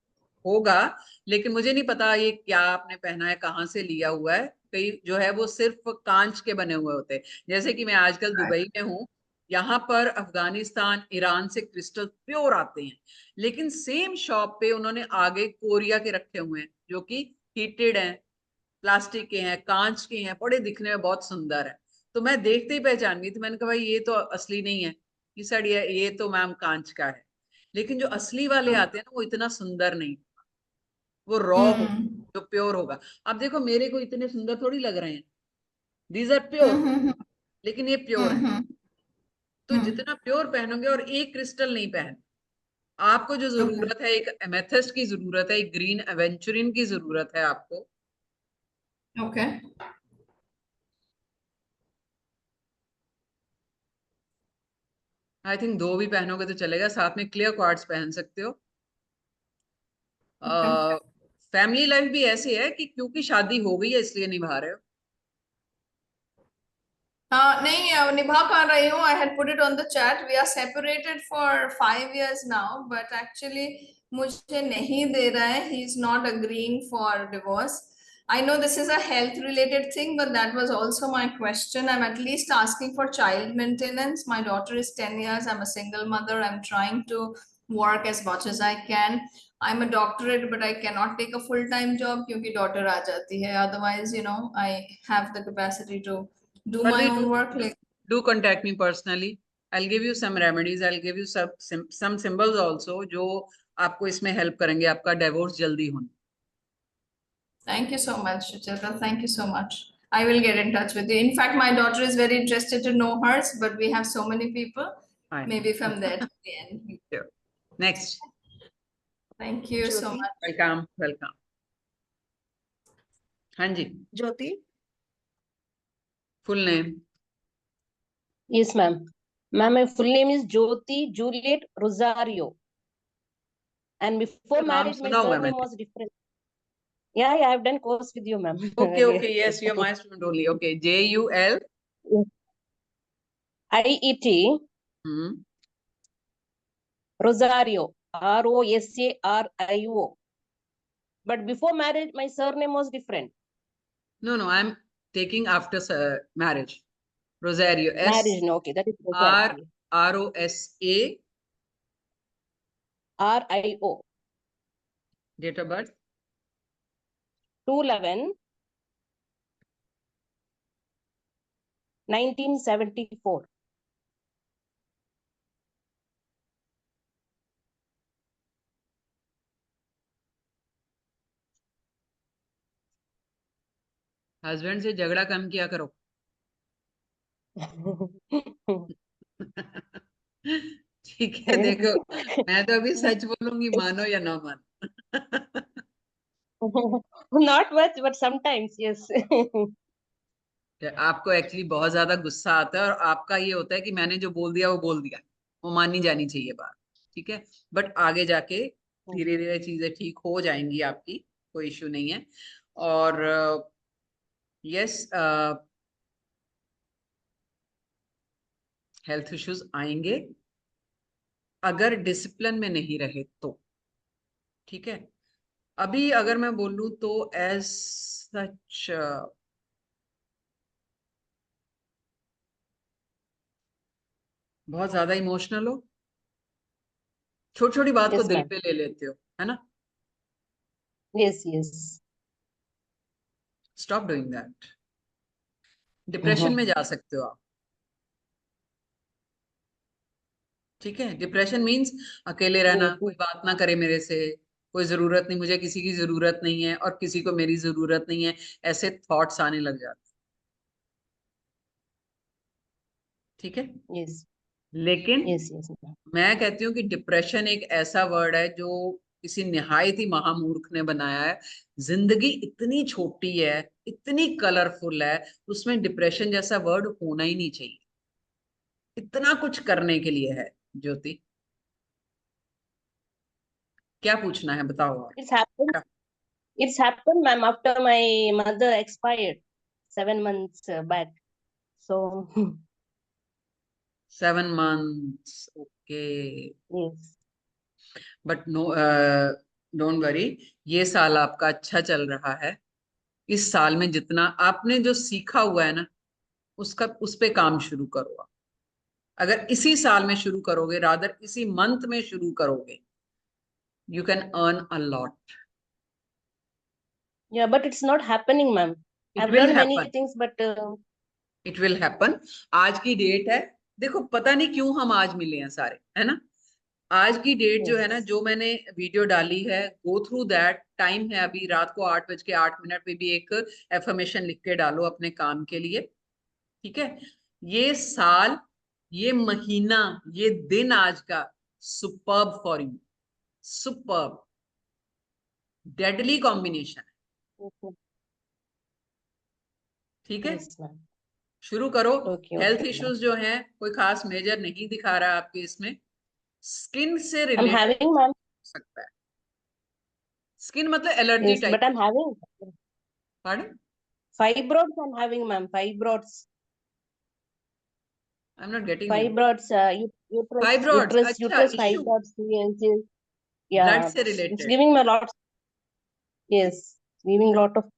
होगा, लेकिन मुझे नहीं पता ये क्या आपने पहना है, कहाँ से लिया हुआ है। कई जो है वो सिर्फ कांच के बने हुए होते हैं। जैसे कि मैं आजकल दुबई में हूँ, यहाँ पर अफगानिस्तान ईरान से क्रिस्टल प्योर आते हैं, लेकिन सेम शॉप पे उन्होंने आगे कोरिया के रखे हुए हैं जो कि हीटेड हैं, प्लास्टिक के हैं, कांच के हैं, बड़े दिखने में बहुत सुंदर है। तो मैं देखते ही पहचान गई थी, मैंने कहा भाई ये तो असली नहीं है, ये सर ये तो मैम कांच का है। लेकिन जो असली वाले आते हैं ना वो इतना सुंदर नहीं, वो रॉ हो, जो प्योर होगा। अब देखो मेरे को इतने सुंदर थोड़ी लग रहे हैं, दीज आर प्योर, लेकिन ये प्योर है। तो जितना प्योर पहनोगे, और एक क्रिस्टल नहीं पहन, आपको जो जरूरत है, एक एमेथिस्ट की जरूरत है, एक ग्रीन एवेंचुरिन की जरूरत है आपको। ओके आई थिंक 2 भी पहनोगे तो चलेगा, साथ में क्लियर क्वार्ट्ज पहन सकते हो। फैमिली लाइफ भी ऐसी है कि क्योंकि शादी हो गई है इसलिए निभा रहे हो। नहीं निभा पा रही हूँ। I had put it on the chat. We are separated for 5 years now, but actually मुझे नहीं दे रहा है. He is not agreeing for divorce. I know this is a health related thing, but that was also my question. I'm at least asking for child maintenance. My daughter is 10 years. I'm a single mother. I'm trying to work as much as I can. I'm a doctorate, but I cannot take a full-time job क्योंकि daughter आ जाती है. Otherwise, you know, I have the capacity to do But my we own work. Like, do contact me personally. I'll give you some remedies. I'll give you some symbols also जो आपको इसमें help करेंगे आपका divorce जल्दी होने। thank you so much, Sucheta. Thank you so much. I will get in touch with you. In fact, my daughter is very interested to know hers, but we have so many people. Fine. Maybe from there to the end. Sure. Next. Thank you so Jyoti. much. Welcome. Welcome. हाँ जी, Jyoti. full name. Yes, ma'am. Ma'am, my full name is Jyoti Juliet Rosario. And before नाम marriage, my सुना होगा surname मैंने। was different. Yeah, I've done course with you, ma'am. Okay, yes, you're my student only. Okay, JUL. IET Hmm. Rosario, ROSARIO. But before marriage, my surname was different. No, I'm taking after marriage. Rosario. Marriage, no, okay, that is Rosario. ROSA. RIO. Date of birth. 2/11/1974. Husband से झगड़ा कम किया करो। ठीक है, देखो मैं तो अभी सच बोलूंगी, मानो या ना मानो। Not much, but sometimes, yes. आपको एक्चुअली बहुत ज्यादा गुस्सा आता है, और आपका ये होता है कि मैंने जो बोल दिया वो बोल दिया, वो माननी जानी चाहिए बात। ठीक है, बट आगे जाके धीरे धीरे चीजें ठीक हो जाएंगी आपकी, कोई इश्यू नहीं है। और यस, हेल्थ इश्यूज आएंगे अगर डिसिप्लिन में नहीं रहे तो। ठीक है, अभी अगर मैं बोलूं तो एज सच बहुत ज्यादा इमोशनल हो, छोटी छोटी बात को Yes, दिल ma'am. पे ले लेते हो, है ना? Yes. Stop doing that. Depression में जा सकते हो आप। ठीक है, डिप्रेशन मीन्स अकेले रहना, कोई बात ना करे मेरे से, कोई जरूरत नहीं, मुझे किसी की जरूरत नहीं है और किसी को मेरी जरूरत नहीं है, ऐसे थॉट्स आने लग जाते। ठीक है, Yes. लेकिन Yes, ma'am. मैं कहती हूँ कि डिप्रेशन एक ऐसा वर्ड है जो किसी निहायत ही महामूर्ख ने बनाया है। जिंदगी इतनी छोटी है, इतनी कलरफुल है, उसमें डिप्रेशन जैसा वर्ड होना ही नहीं चाहिए। इतना कुछ करने के लिए है। ज्योति, क्या पूछना है बताओ और। It's happened, ma'am, after my mother expired 7 months back. So, 7 months, okay. yes. But no, don't worry, ये साल आपका अच्छा चल रहा है। इस साल में जितना आपने जो सीखा हुआ है ना, उस पे काम शुरू करो आप। अगर इसी साल में शुरू करोगे, रादर इसी मंथ में शुरू करोगे, you can earn a lot. Yeah, but it's not happening, ma'am. It I've will learned many happen. things, but it will happen. आज की डेट है, देखो पता नहीं क्यों हम आज मिले हैं सारे, है ना। आज की डेट जो है ना, जो मैंने वीडियो डाली है, गो थ्रू दैट। टाइम है अभी रात को 8:08 पे भी एक एफर्मेशन लिख के डालो अपने काम के लिए, ठीक है। ये साल, ये महीना, ये दिन आज का superb for you, superb, deadly combination है, Okay. ठीक है। Yes, ma'am. शुरू करो। Okay, health okay, ma'am. Issues जो हैं कोई खास मेजर नहीं दिखा रहा आपके इसमें, स्किन से I'm रिलेटेड having, ma'am. हो सकता है। स्किन मतलब allergy Yes, type, but I'm having pardon? fibroids. I'm having, ma'am, fibroids. I'm not getting you. Fibroids. Uterus. Fibroids, Uterus. अच्छा, Uterus issue, fibroids. Yes, yes. Blood Yeah. से It's related. giving me a lot. Yes. Giving lot of.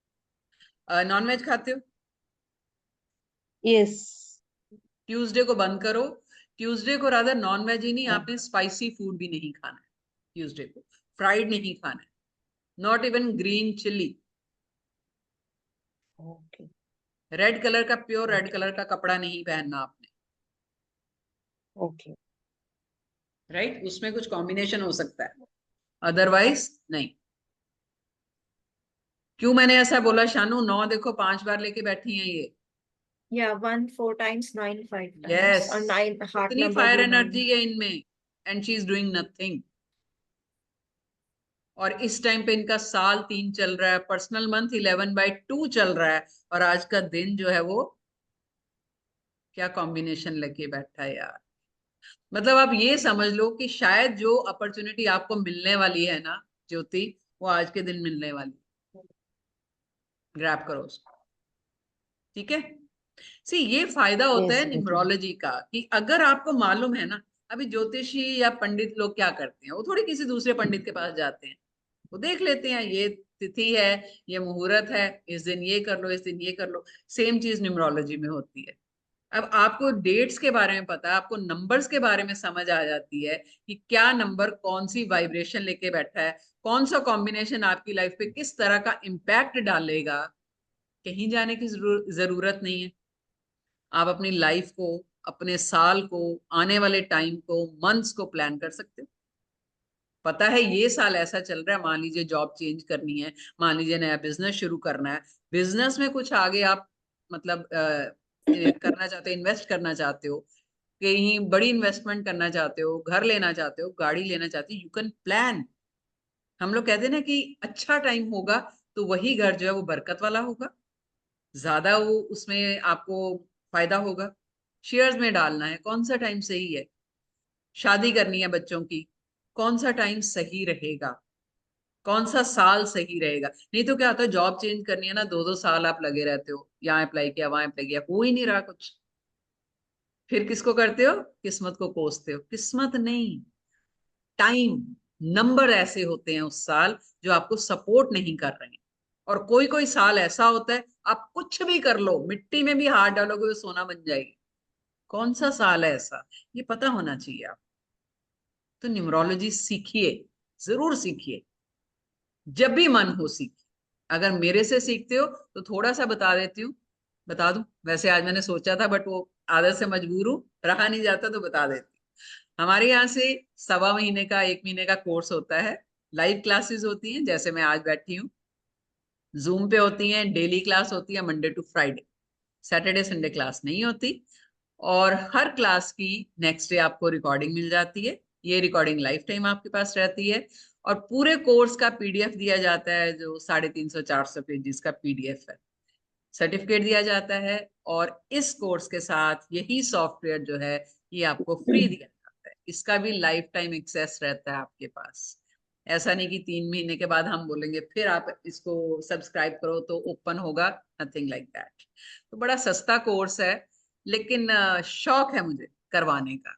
Non veg खाते हो? Yes. Tuesday को बंद करो। Tuesday को rather non veg ही नहीं, हाँ. आपने स्पाइसी फूड भी नहीं खाना है ट्यूसडे को, फ्राइड नहीं खाना है, not even green chilli. Okay. Red colour का, प्योर रेड Okay. कलर का कपड़ा नहीं पहनना आपने, Okay. राइट। उसमें कुछ कॉम्बिनेशन हो सकता है, अदरवाइज नहीं। क्यों मैंने ऐसा बोला शानू? 9 देखो 5 बार लेके बैठी हैं ये। Yeah, 1 4 times, 9 5 times. यस, और 9 हार्ट इतनी नंबर फायर भी 9 एनर्जी है इनमें, and she is doing nothing. और इस टाइम पे इनका साल 3 चल रहा है, पर्सनल मंथ 11/2 चल रहा है, और आज का दिन जो है वो क्या कॉम्बिनेशन लेके बैठा है यार। मतलब आप ये समझ लो कि शायद जो अपॉर्चुनिटी आपको मिलने वाली है ना ज्योति, वो आज के दिन मिलने वाली, ग्रैब करो उसको, ठीक है। सी ये फायदा होता Yes. है न्यूमरोलॉजी का, कि अगर आपको मालूम है ना, अभी ज्योतिषी या पंडित लोग क्या करते हैं, वो थोड़ी किसी दूसरे पंडित के पास जाते हैं, वो देख लेते हैं ये तिथि है, ये मुहूर्त है, इस दिन ये कर लो, इस दिन ये कर लो। सेम चीज न्यूमरोलॉजी में होती है। अब आपको डेट्स के बारे में पता है, आपको नंबर्स के बारे में समझ आ जाती है कि क्या नंबर कौन सी वाइब्रेशन लेके बैठा है, कौन सा कॉम्बिनेशन आपकी लाइफ पे किस तरह का इम्पैक्ट डालेगा। कहीं जाने की जरूरत नहीं है। आप अपनी लाइफ को, अपने साल को, आने वाले टाइम को, मंथ्स को प्लान कर सकते हो। पता है ये साल ऐसा चल रहा है, मान लीजिए जॉब चेंज करनी है, मान लीजिए नया बिजनेस शुरू करना है, बिजनेस में कुछ आगे आप मतलब करना चाहते हो, इन्वेस्ट करना चाहते हो, कहीं बड़ी इन्वेस्टमेंट करना चाहते हो, घर लेना चाहते हो, गाड़ी लेना चाहते हो, यू कैन प्लान। हम लोग कहते हैं ना कि अच्छा टाइम होगा तो वही घर जो है वो बरकत वाला होगा, ज्यादा वो उसमें आपको फायदा होगा। शेयर्स में डालना है, कौन सा टाइम सही है, शादी करनी है बच्चों की, कौन सा टाइम सही रहेगा, कौन सा साल सही रहेगा। नहीं तो क्या होता है, जॉब चेंज करनी है ना, 2-2 साल आप लगे रहते हो, यहाँ अप्लाई किया, वहां अप्लाई किया, हो ही नहीं रहा कुछ। फिर किसको करते हो? किस्मत को कोसते हो। किस्मत नहीं, टाइम, नंबर ऐसे होते हैं उस साल जो आपको सपोर्ट नहीं कर रहे हैं। और कोई कोई साल ऐसा होता है, आप कुछ भी कर लो, मिट्टी में भी हाथ डालोगे वो सोना बन जाएगी। कौन सा साल है ऐसा, ये पता होना चाहिए आप। तो न्यूमरोलॉजी सीखिए, जरूर सीखिए, जब भी मन हो सीखिए। अगर मेरे से सीखते हो तो थोड़ा सा बता देती हूँ, बता दूं। वैसे आज मैंने सोचा था बट वो आदत से मजबूर हूँ, रहा नहीं जाता तो बता देती हूँ। हमारे यहाँ से 1.25 महीने का, 1 महीने का कोर्स होता है। लाइव क्लासेस होती हैं, जैसे मैं आज बैठी हूँ, जूम पे होती हैं। डेली क्लास होती है Monday to Friday, Saturday Sunday class नहीं होती। और हर क्लास की नेक्स्ट डे आपको रिकॉर्डिंग मिल जाती है। ये रिकॉर्डिंग लाइफ टाइम आपके पास रहती है। और पूरे कोर्स का पीडीएफ दिया जाता है, जो 350-400 पेजेस का पीडीएफ है। सर्टिफिकेट दिया जाता है। और इस कोर्स के साथ यही सॉफ्टवेयर जो है ये आपको फ्री दिया जाता है। इसका भी लाइफ टाइम एक्सेस रहता है आपके पास। ऐसा नहीं कि 3 महीने के बाद हम बोलेंगे फिर आप इसको सब्सक्राइब करो तो ओपन होगा, नथिंग लाइक दैट। तो बड़ा सस्ता कोर्स है, लेकिन शौक है मुझे करवाने का।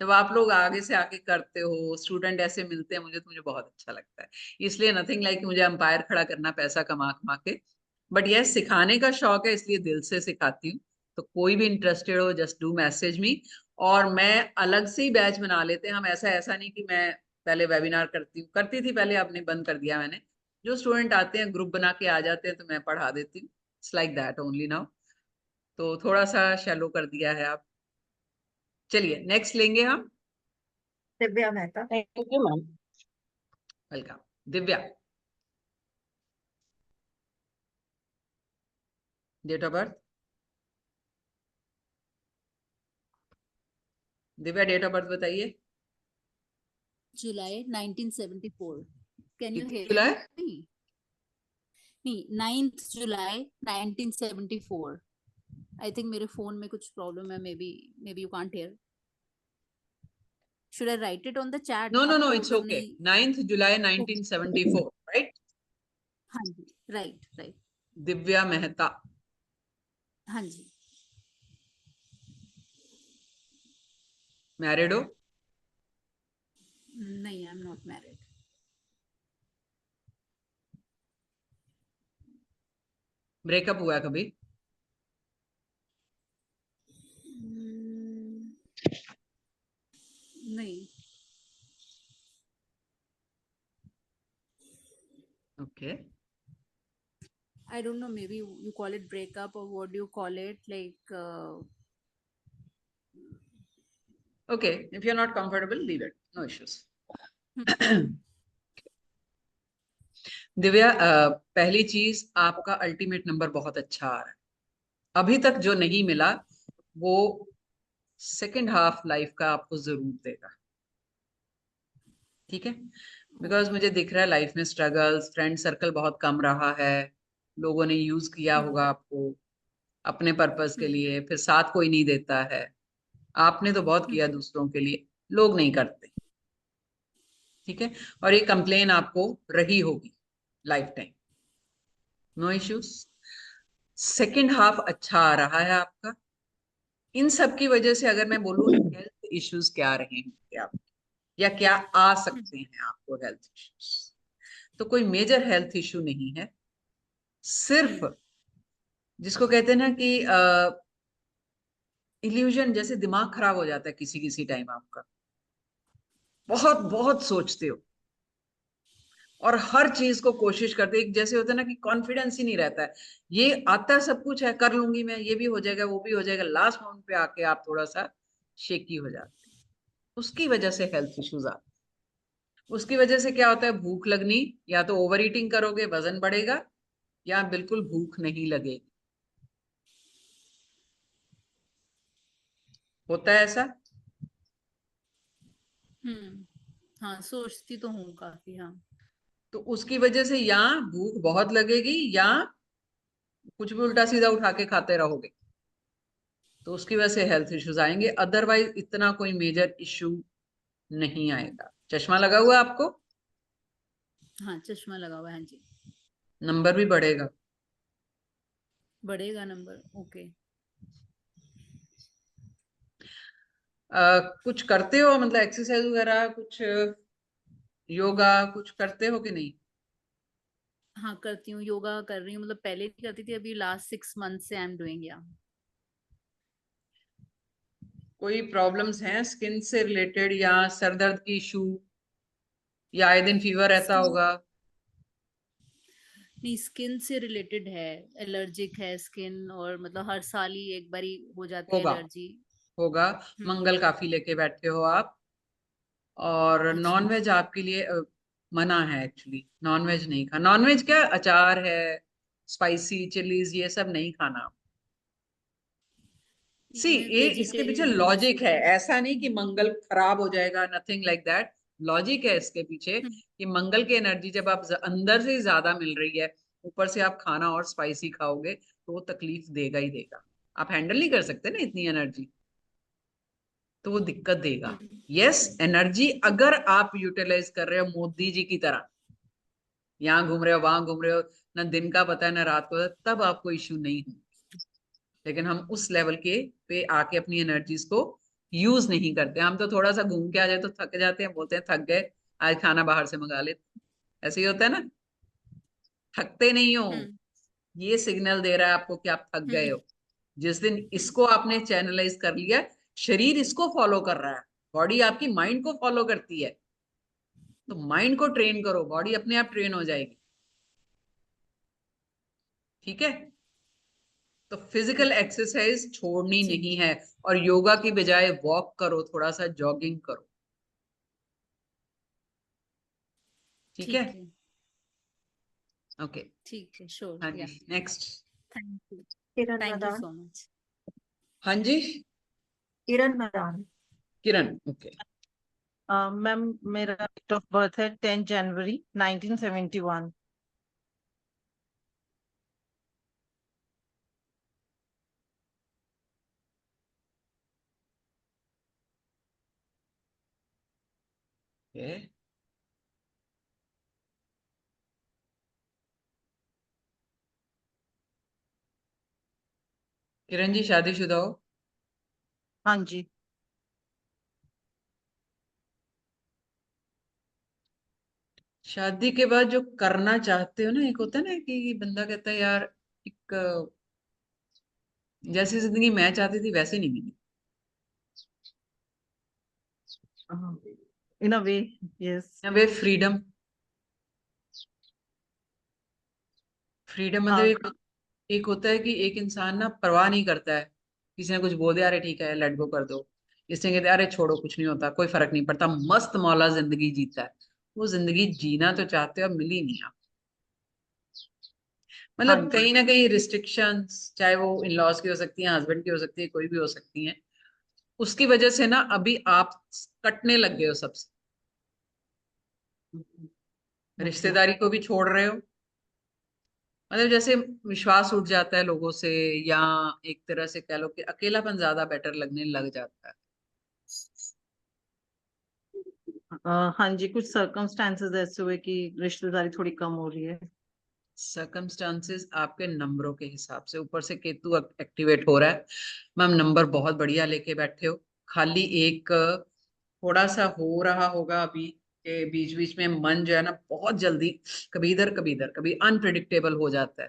जब आप लोग आगे से आके करते हो, स्टूडेंट ऐसे मिलते हैं मुझे, तो मुझे बहुत अच्छा लगता है। इसलिए नथिंग लाइक मुझे अंपायर खड़ा करना पैसा कमा कमा के, बट यह सिखाने का शौक है, इसलिए दिल से सिखाती हूँ। तो कोई भी इंटरेस्टेड हो, जस्ट डू मैसेज मी। और मैं अलग से ही बैच बना लेते हैं हम। ऐसा नहीं कि मैं पहले वेबिनार करती थी पहले, अब नहीं, बंद कर दिया मैंने। जो स्टूडेंट आते हैं ग्रुप बना के आ जाते हैं तो मैं पढ़ा देती हूँ। It's like that only now. तो थोड़ा सा शैलो कर दिया है आप। चलिए नेक्स्ट लेंगे हम। Divya Mehta. Thank you, ma'am. Welcome Divya. Date of birth. Divya date of birth बताइए। July 1974. Can you कितनी hear जुलाई? me? Me, 9th July 1974. I think मेरे phone में कुछ problem है, maybe you can't hear. Should I write it on the chat? No, आपको it's अगर okay. नहीं 9th July 1974, right? हाँ जी, right. दिव्या मेहता। हाँ जी, मैरिड हो? नहीं, I'm not married. ब्रेकअप हुआ है कभी? नहीं. Okay. I don't know, maybe you call it breakup or what do you call it? Like, Okay, if you're not comfortable, leave it. No issues. Divya, पहली चीज आपका अल्टीमेट नंबर बहुत अच्छा आ रहा है। अभी तक जो नहीं मिला वो सेकेंड हाफ लाइफ का आपको जरूर देगा, ठीक है? बिकॉज मुझे दिख रहा है लाइफ में स्ट्रगल्स, फ्रेंड सर्कल बहुत कम रहा है, लोगों ने यूज किया होगा आपको अपने पर्पस के लिए, फिर साथ कोई नहीं देता है। आपने तो बहुत किया दूसरों के लिए, लोग नहीं करते, ठीक है? और ये कंप्लेन आपको रही होगी lifetime. No issues. Second half अच्छा आ रहा है आपका। इन सब की वजह से अगर मैं बोलूं हेल्थ इश्यूज क्या रहे होंगे आप, या क्या आ सकते हैं आपको हेल्थ इश्यूज, तो कोई मेजर हेल्थ इश्यू नहीं है। सिर्फ जिसको कहते हैं ना कि इल्यूजन, जैसे दिमाग खराब हो जाता है किसी किसी टाइम आपका, बहुत बहुत सोचते हो और हर चीज को कोशिश करते, एक जैसे होता है ना कि कॉन्फिडेंस ही नहीं रहता है, ये आता है सब कुछ है, कर लूंगी मैं, ये भी हो जाएगा वो भी हो जाएगा, लास्ट मोमेंट पे आके आप थोड़ा सा शेकी हो जाते हैं, उसकी वजह से हेल्थ इश्यूज आते हैं। उसकी वजह से क्या होता है, भूख लगनी, या तो ओवर ईटिंग करोगे वजन बढ़ेगा, या बिल्कुल भूख नहीं लगेगी। होता है ऐसा? हाँ, सोचती तो हूँ काफी। हाँ, तो उसकी वजह से या भूख बहुत लगेगी या कुछ भी उल्टा सीधा उठा के खाते रहोगे, तो उसकी वजह से हेल्थ इश्यूज आएंगे। अदरवाइज इतना कोई मेजर इश्यू नहीं आएगा। चश्मा लगा हुआ है आपको? हाँ, चश्मा लगा हुआ है। हाँ जी, नंबर भी बढ़ेगा। बढ़ेगा नंबर। ओके। कुछ करते हो, मतलब एक्सरसाइज वगैरह, कुछ योगा कुछ करते हो कि नहीं? हाँ, करती हूँ, योगा कर रही हूँ। मतलब पहले नहीं करती थी, अभी लास्ट 6 मंथ से आई एम डूइंग। या कोई प्रॉब्लम्स हैं स्किन से रिलेटेड, या सर दर्द की इशू, या आए दिन फीवर रहता होगा? नहीं, स्किन से रिलेटेड है, एलर्जिक है स्किन, और मतलब हर साल ही एक बारी हो जाती है होगा एलर्जी। होगा। मंगल काफी लेके बैठे हो आप, और अच्छा। नॉनवेज आपके लिए मना है एक्चुअली। नॉनवेज नहीं खा, नॉनवेज क्या, अचार है, स्पाइसी चिलीज, ये सब नहीं खाना। सी, मैं ये इसके पीछे वेजिटेरियन हूँ लॉजिक है, बेसिकली। ऐसा नहीं कि मंगल खराब हो जाएगा, नथिंग लाइक दैट। लॉजिक है इसके पीछे कि मंगल की एनर्जी जब आप अंदर से ज्यादा मिल रही है, ऊपर से आप खाना और स्पाइसी खाओगे, तो वो तकलीफ देगा ही देगा। आप हैंडल नहीं कर सकते ना इतनी एनर्जी, तो वो दिक्कत देगा। यस, एनर्जी अगर आप यूटिलाइज कर रहे हो मोदी जी की तरह, यहाँ घूम रहे हो वहां घूम रहे हो, ना दिन का पता है ना रात को, तब आपको इश्यू नहीं हो। लेकिन हम उस लेवल के पे आके अपनी एनर्जीज को यूज नहीं करते। हम तो थोड़ा सा घूम के आ जाए तो थक जाते हैं, बोलते हैं थक गए, आज खाना बाहर से मंगा लेते। ऐसे ही होता है ना, थकते नहीं हो, ये सिग्नल दे रहा है आपको कि आप थक गए हो। जिस दिन इसको आपने चैनलाइज कर लिया, शरीर इसको फॉलो कर रहा है, बॉडी आपकी माइंड को फॉलो करती है, तो माइंड को ट्रेन करो, बॉडी अपने आप ट्रेन हो जाएगी। ठीक है? तो फिजिकल एक्सरसाइज छोड़नी जी। नहीं है, और योगा की बजाय वॉक करो, थोड़ा सा जॉगिंग करो। ठीक है, ठीक है, ओके। ठीक है, श्योर, हाँ या, जी, next. Kiran thank you Madan. So much. हाँ जी, किरण मदान। किरण, ओके। मैम मेरा डेट ऑफ बर्थ है 10 जनवरी 1971। Okay. किरण जी शादीशुदा हो? हाँ जी। शादी के बाद जो करना चाहते हो ना, एक होता है ना कि बंदा कहता है यार, एक जैसी जिंदगी मैं चाहती थी वैसे नहीं मिली। इन अ वे, यस। वे फ्रीडम, फ्रीडम मतलब हाँ। एक होता है कि एक इंसान ना परवाह नहीं करता है, किसी ने कुछ बोल दिया, अरे ठीक है लेट गो कर दो। इससे कहते हैं अरे छोड़ो, कुछ नहीं होता, कोई फर्क नहीं पड़ता, मस्त मौला जिंदगी जीता है। वो जिंदगी जीना तो चाहते हो, मिली नहीं आप। हाँ मतलब जी। कहीं ना कहीं रिस्ट्रिक्शंस, चाहे वो इन लॉज की हो सकती है, हस्बैंड की हो सकती है, कोई भी हो सकती है, उसकी वजह से ना अभी आप कटने लग गए हो सबसे। ओके। रिश्तेदारी को भी छोड़ रहे हो, मतलब जैसे विश्वास उठ जाता है लोगों से, या एक तरह से कह लो कि अकेलापन ज्यादा बेटर लगने लग जाता है। हाँ जी, कुछ सर्कमस्टांसेस ऐसे हुए कि रिश्तेदारी थोड़ी कम हो रही है। सर्कमस्टांसेस आपके नंबरों के हिसाब से, ऊपर से केतु एक्टिवेट हो रहा है। मैम नंबर बहुत बढ़िया लेके बैठे हो, खाली एक थोड़ा सा हो रहा होगा अभी के बीच बीच में मन जो है ना बहुत जल्दी कभी इधर कभी इधर, कभी अनप्रिडिक्टेबल हो जाता है।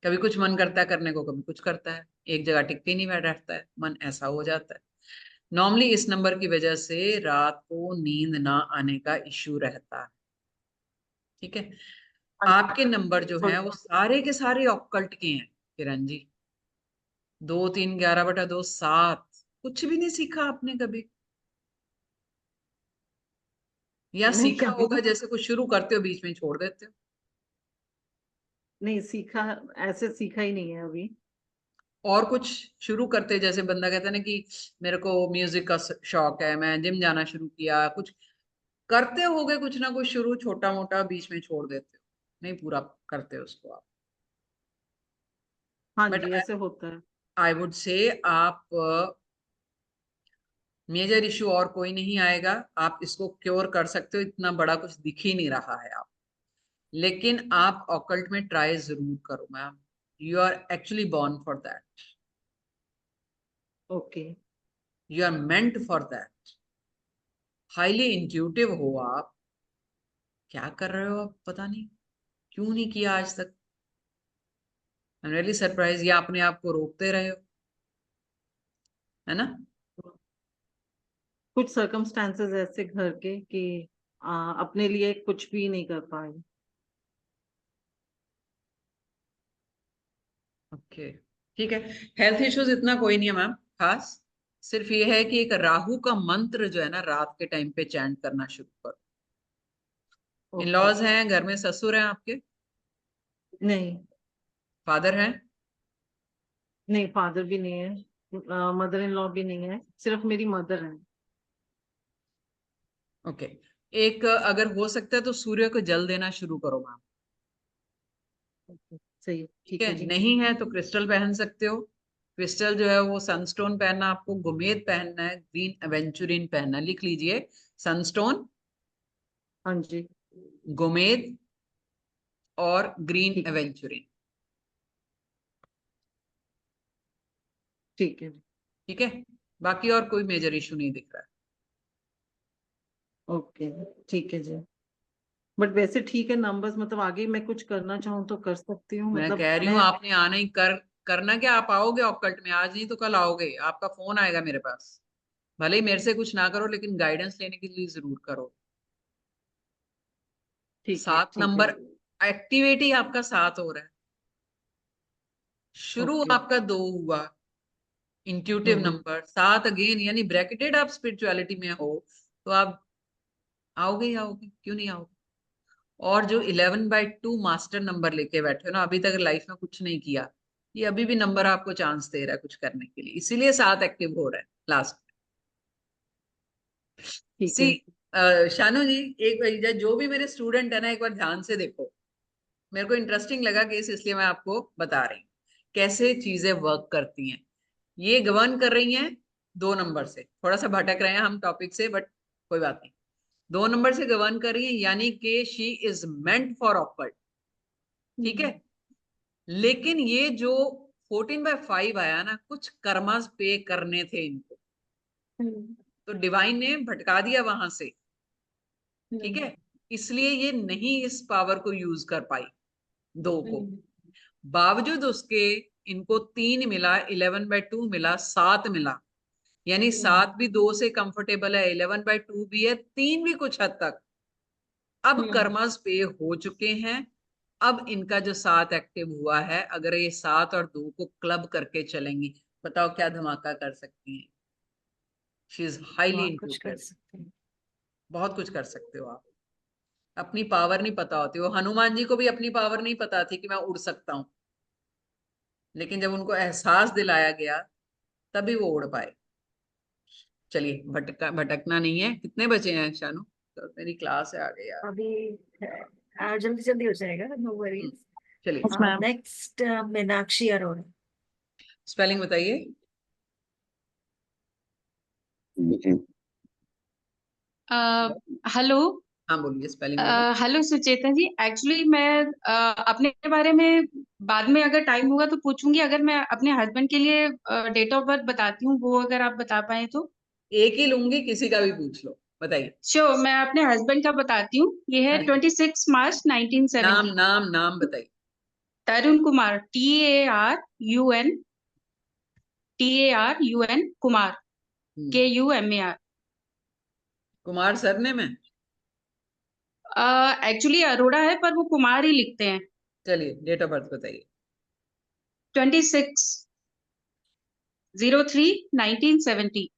कभी कुछ मन करता है करने को, कभी कुछ करता है, एक जगह टिक के नहीं बैठता है मन, ऐसा हो जाता है। नॉर्मली इस नंबर की वजह से रात को नींद ना आने का इश्यू रहता है। ठीक है, आपके नंबर जो हैं वो सारे के सारे ऑक्कल्ट के हैं किरण जी। 2 3 11/2 7, कुछ भी नहीं सीखा आपने कभी, या नहीं, सीखा अभी होगा जैसे कुछ शुरू करते हो बीच में छोड़ देते हो। नहीं सीखा, ऐसे सीखा ही नहीं है अभी। और कुछ शुरू करते, जैसे बंदा कहता है ना कि मेरे को म्यूजिक का शौक है, मैं जिम जाना शुरू किया, कुछ करते होगे कुछ ना कुछ शुरू, छोटा मोटा, बीच में छोड़ देते हो, नहीं पूरा करते हो उसको आप। हाँ बट जी, ऐसे होता है। आई वुड से आप मेजर इशू और कोई नहीं आएगा, आप इसको क्योर कर सकते हो, इतना बड़ा कुछ दिख ही नहीं रहा है आप। लेकिन आप ऑकल्ट में ट्राई जरूर करो ma'am, you are actually born for that, okay. You are meant for that. Highly intuitive हो आप, क्या कर रहे हो आप पता नहीं, क्यों नहीं किया आज तक। आई एम रियली सरप्राइज, या अपने आप को रोकते रहे हो, है ना। कुछ सर्कमस्टांसेस ऐसे घर के कि अपने लिए कुछ भी नहीं कर पाए। ओके, ठीक है। हेल्थ इश्यूज इतना कोई नहीं है मैम खास, सिर्फ ये है कि एक राहु का मंत्र जो है ना रात के टाइम पे चैंट करना शुरू करो। In okay. लॉज हैं घर में, ससुर हैं आपके, नहीं। फादर हैं? नहीं, फादर भी नहीं है, मदर इन लॉ भी नहीं है, सिर्फ मेरी मदर है। ओके, एक अगर हो सकता है तो सूर्य को जल देना शुरू करो मैम। सही, ठीक ठीक है, है जी। नहीं है तो क्रिस्टल पहन सकते हो। क्रिस्टल जो है वो सनस्टोन पहनना, आपको गुमेद पहनना है, ग्रीन एवेंचुरिन पहनना है, लिख लीजिए, सनस्टोन, हाँ जी। गुमेद और ग्रीन ठीक, एवेंचुरिन। ठीक है। ठीक है, बाकी और कोई मेजर इशू नहीं दिख रहा है। ओके, ठीक है जी। बट वैसे ठीक है नंबर्स, मतलब आगे मैं कुछ करना चाहूँ तो कर सकती हूँ, मैं मतलब कह रही हूँ मैं। आपने आना ही करना क्या, आप आओगे ऑकल्ट में, आज नहीं तो कल आओगे, आपका फोन आएगा मेरे पास। भले ही मेरे से कुछ ना करो, लेकिन गाइडेंस लेने के लिए जरूर करो। ठीक है, 7 ठीक है। नंबर एक्टिविटी आपका 7 हो रहा है। शुरू Okay. आपका 2 हुआ, इंट्यूटिव नंबर 7 अगेन, यानी ब्रैकेटेड आप स्पिरिचुअलिटी में हो तो आप आओगे ही आओगे, क्यों नहीं आओगे। और जो 11/2 मास्टर नंबर लेके बैठे हो ना, अभी तक लाइफ में कुछ नहीं किया, ये अभी भी नंबर आपको चांस दे रहा है कुछ करने के लिए, इसीलिए 7 एक्टिव हो रहा है लास्ट में। ठीक है। शानू जी, एक जो भी मेरे स्टूडेंट है ना, एक बार ध्यान से देखो, मेरे को इंटरेस्टिंग लगा केस, इसलिए मैं आपको बता रही हूँ कैसे चीजें वर्क करती हैं। ये गवर्न कर रही हैं 2 नंबर से, थोड़ा सा भटक रहे हैं हम टॉपिक से, बट कोई बात नहीं। 2 नंबर से गवर्न कर रही है, यानी कि she is meant for awkward, ठीक है। लेकिन ये जो 14/5 आया ना, कुछ कर्मास पे करने थे इनको, तो डिवाइन ने भटका दिया वहां से, ठीक है। इसलिए ये नहीं इस पावर को यूज कर पाई 2 को। बावजूद उसके इनको 3 मिला, 11/2 मिला, 7 मिला, यानी 7 भी 2 से कंफर्टेबल है, 11/2 भी है, 3 भी कुछ हद तक अब कर्मस पे हो चुके हैं। अब इनका जो 7 एक्टिव हुआ है, अगर ये 7 और 2 को क्लब करके चलेंगी, बताओ क्या धमाका कर सकती हैं। शी इज हाईली बहुत कुछ कर इंट्यूटिव, सकते हैं। बहुत कुछ कर सकते हो आप। अपनी पावर नहीं पता होती, वो हनुमान जी को भी अपनी पावर नहीं पता थी कि मैं उड़ सकता हूँ, लेकिन जब उनको एहसास दिलाया गया तभी वो उड़ पाए। चलिए, भटकना नहीं है। कितने बचे हैं शानू? तो मेरी क्लास है आगे यार। अभी जल्दी जल्दी हो जाएगा, नो वरीज। चलिए, Yes, ma'am. Next Meenakshi Arora. Spelling बताइए। हेलो। हाँ बोलिए, स्पेलिंग बोलो। हेलो सुचेता जी, एक्चुअली मैं अपने बारे में बाद में अगर टाइम होगा तो पूछूंगी। अगर मैं अपने हस्बैंड के लिए डेट ऑफ बर्थ बताती हूँ, वो अगर आप बता पाए तो। एक ही लूंगी, किसी का भी पूछ लो, बताइए। श्योर, मैं अपने हस्बैंड का बताती हूँ। ये है हाँ, 26 मार्च नाम 1970। नाम नाम बताइए। Tarun Kumar, TARUN, TARUN Kumar, KUMAR। Kumar surname है? एक्चुअली अरोड़ा है, पर वो कुमार ही लिखते हैं। चलिए, डेट ऑफ बर्थ बताइए। 26/03/1970।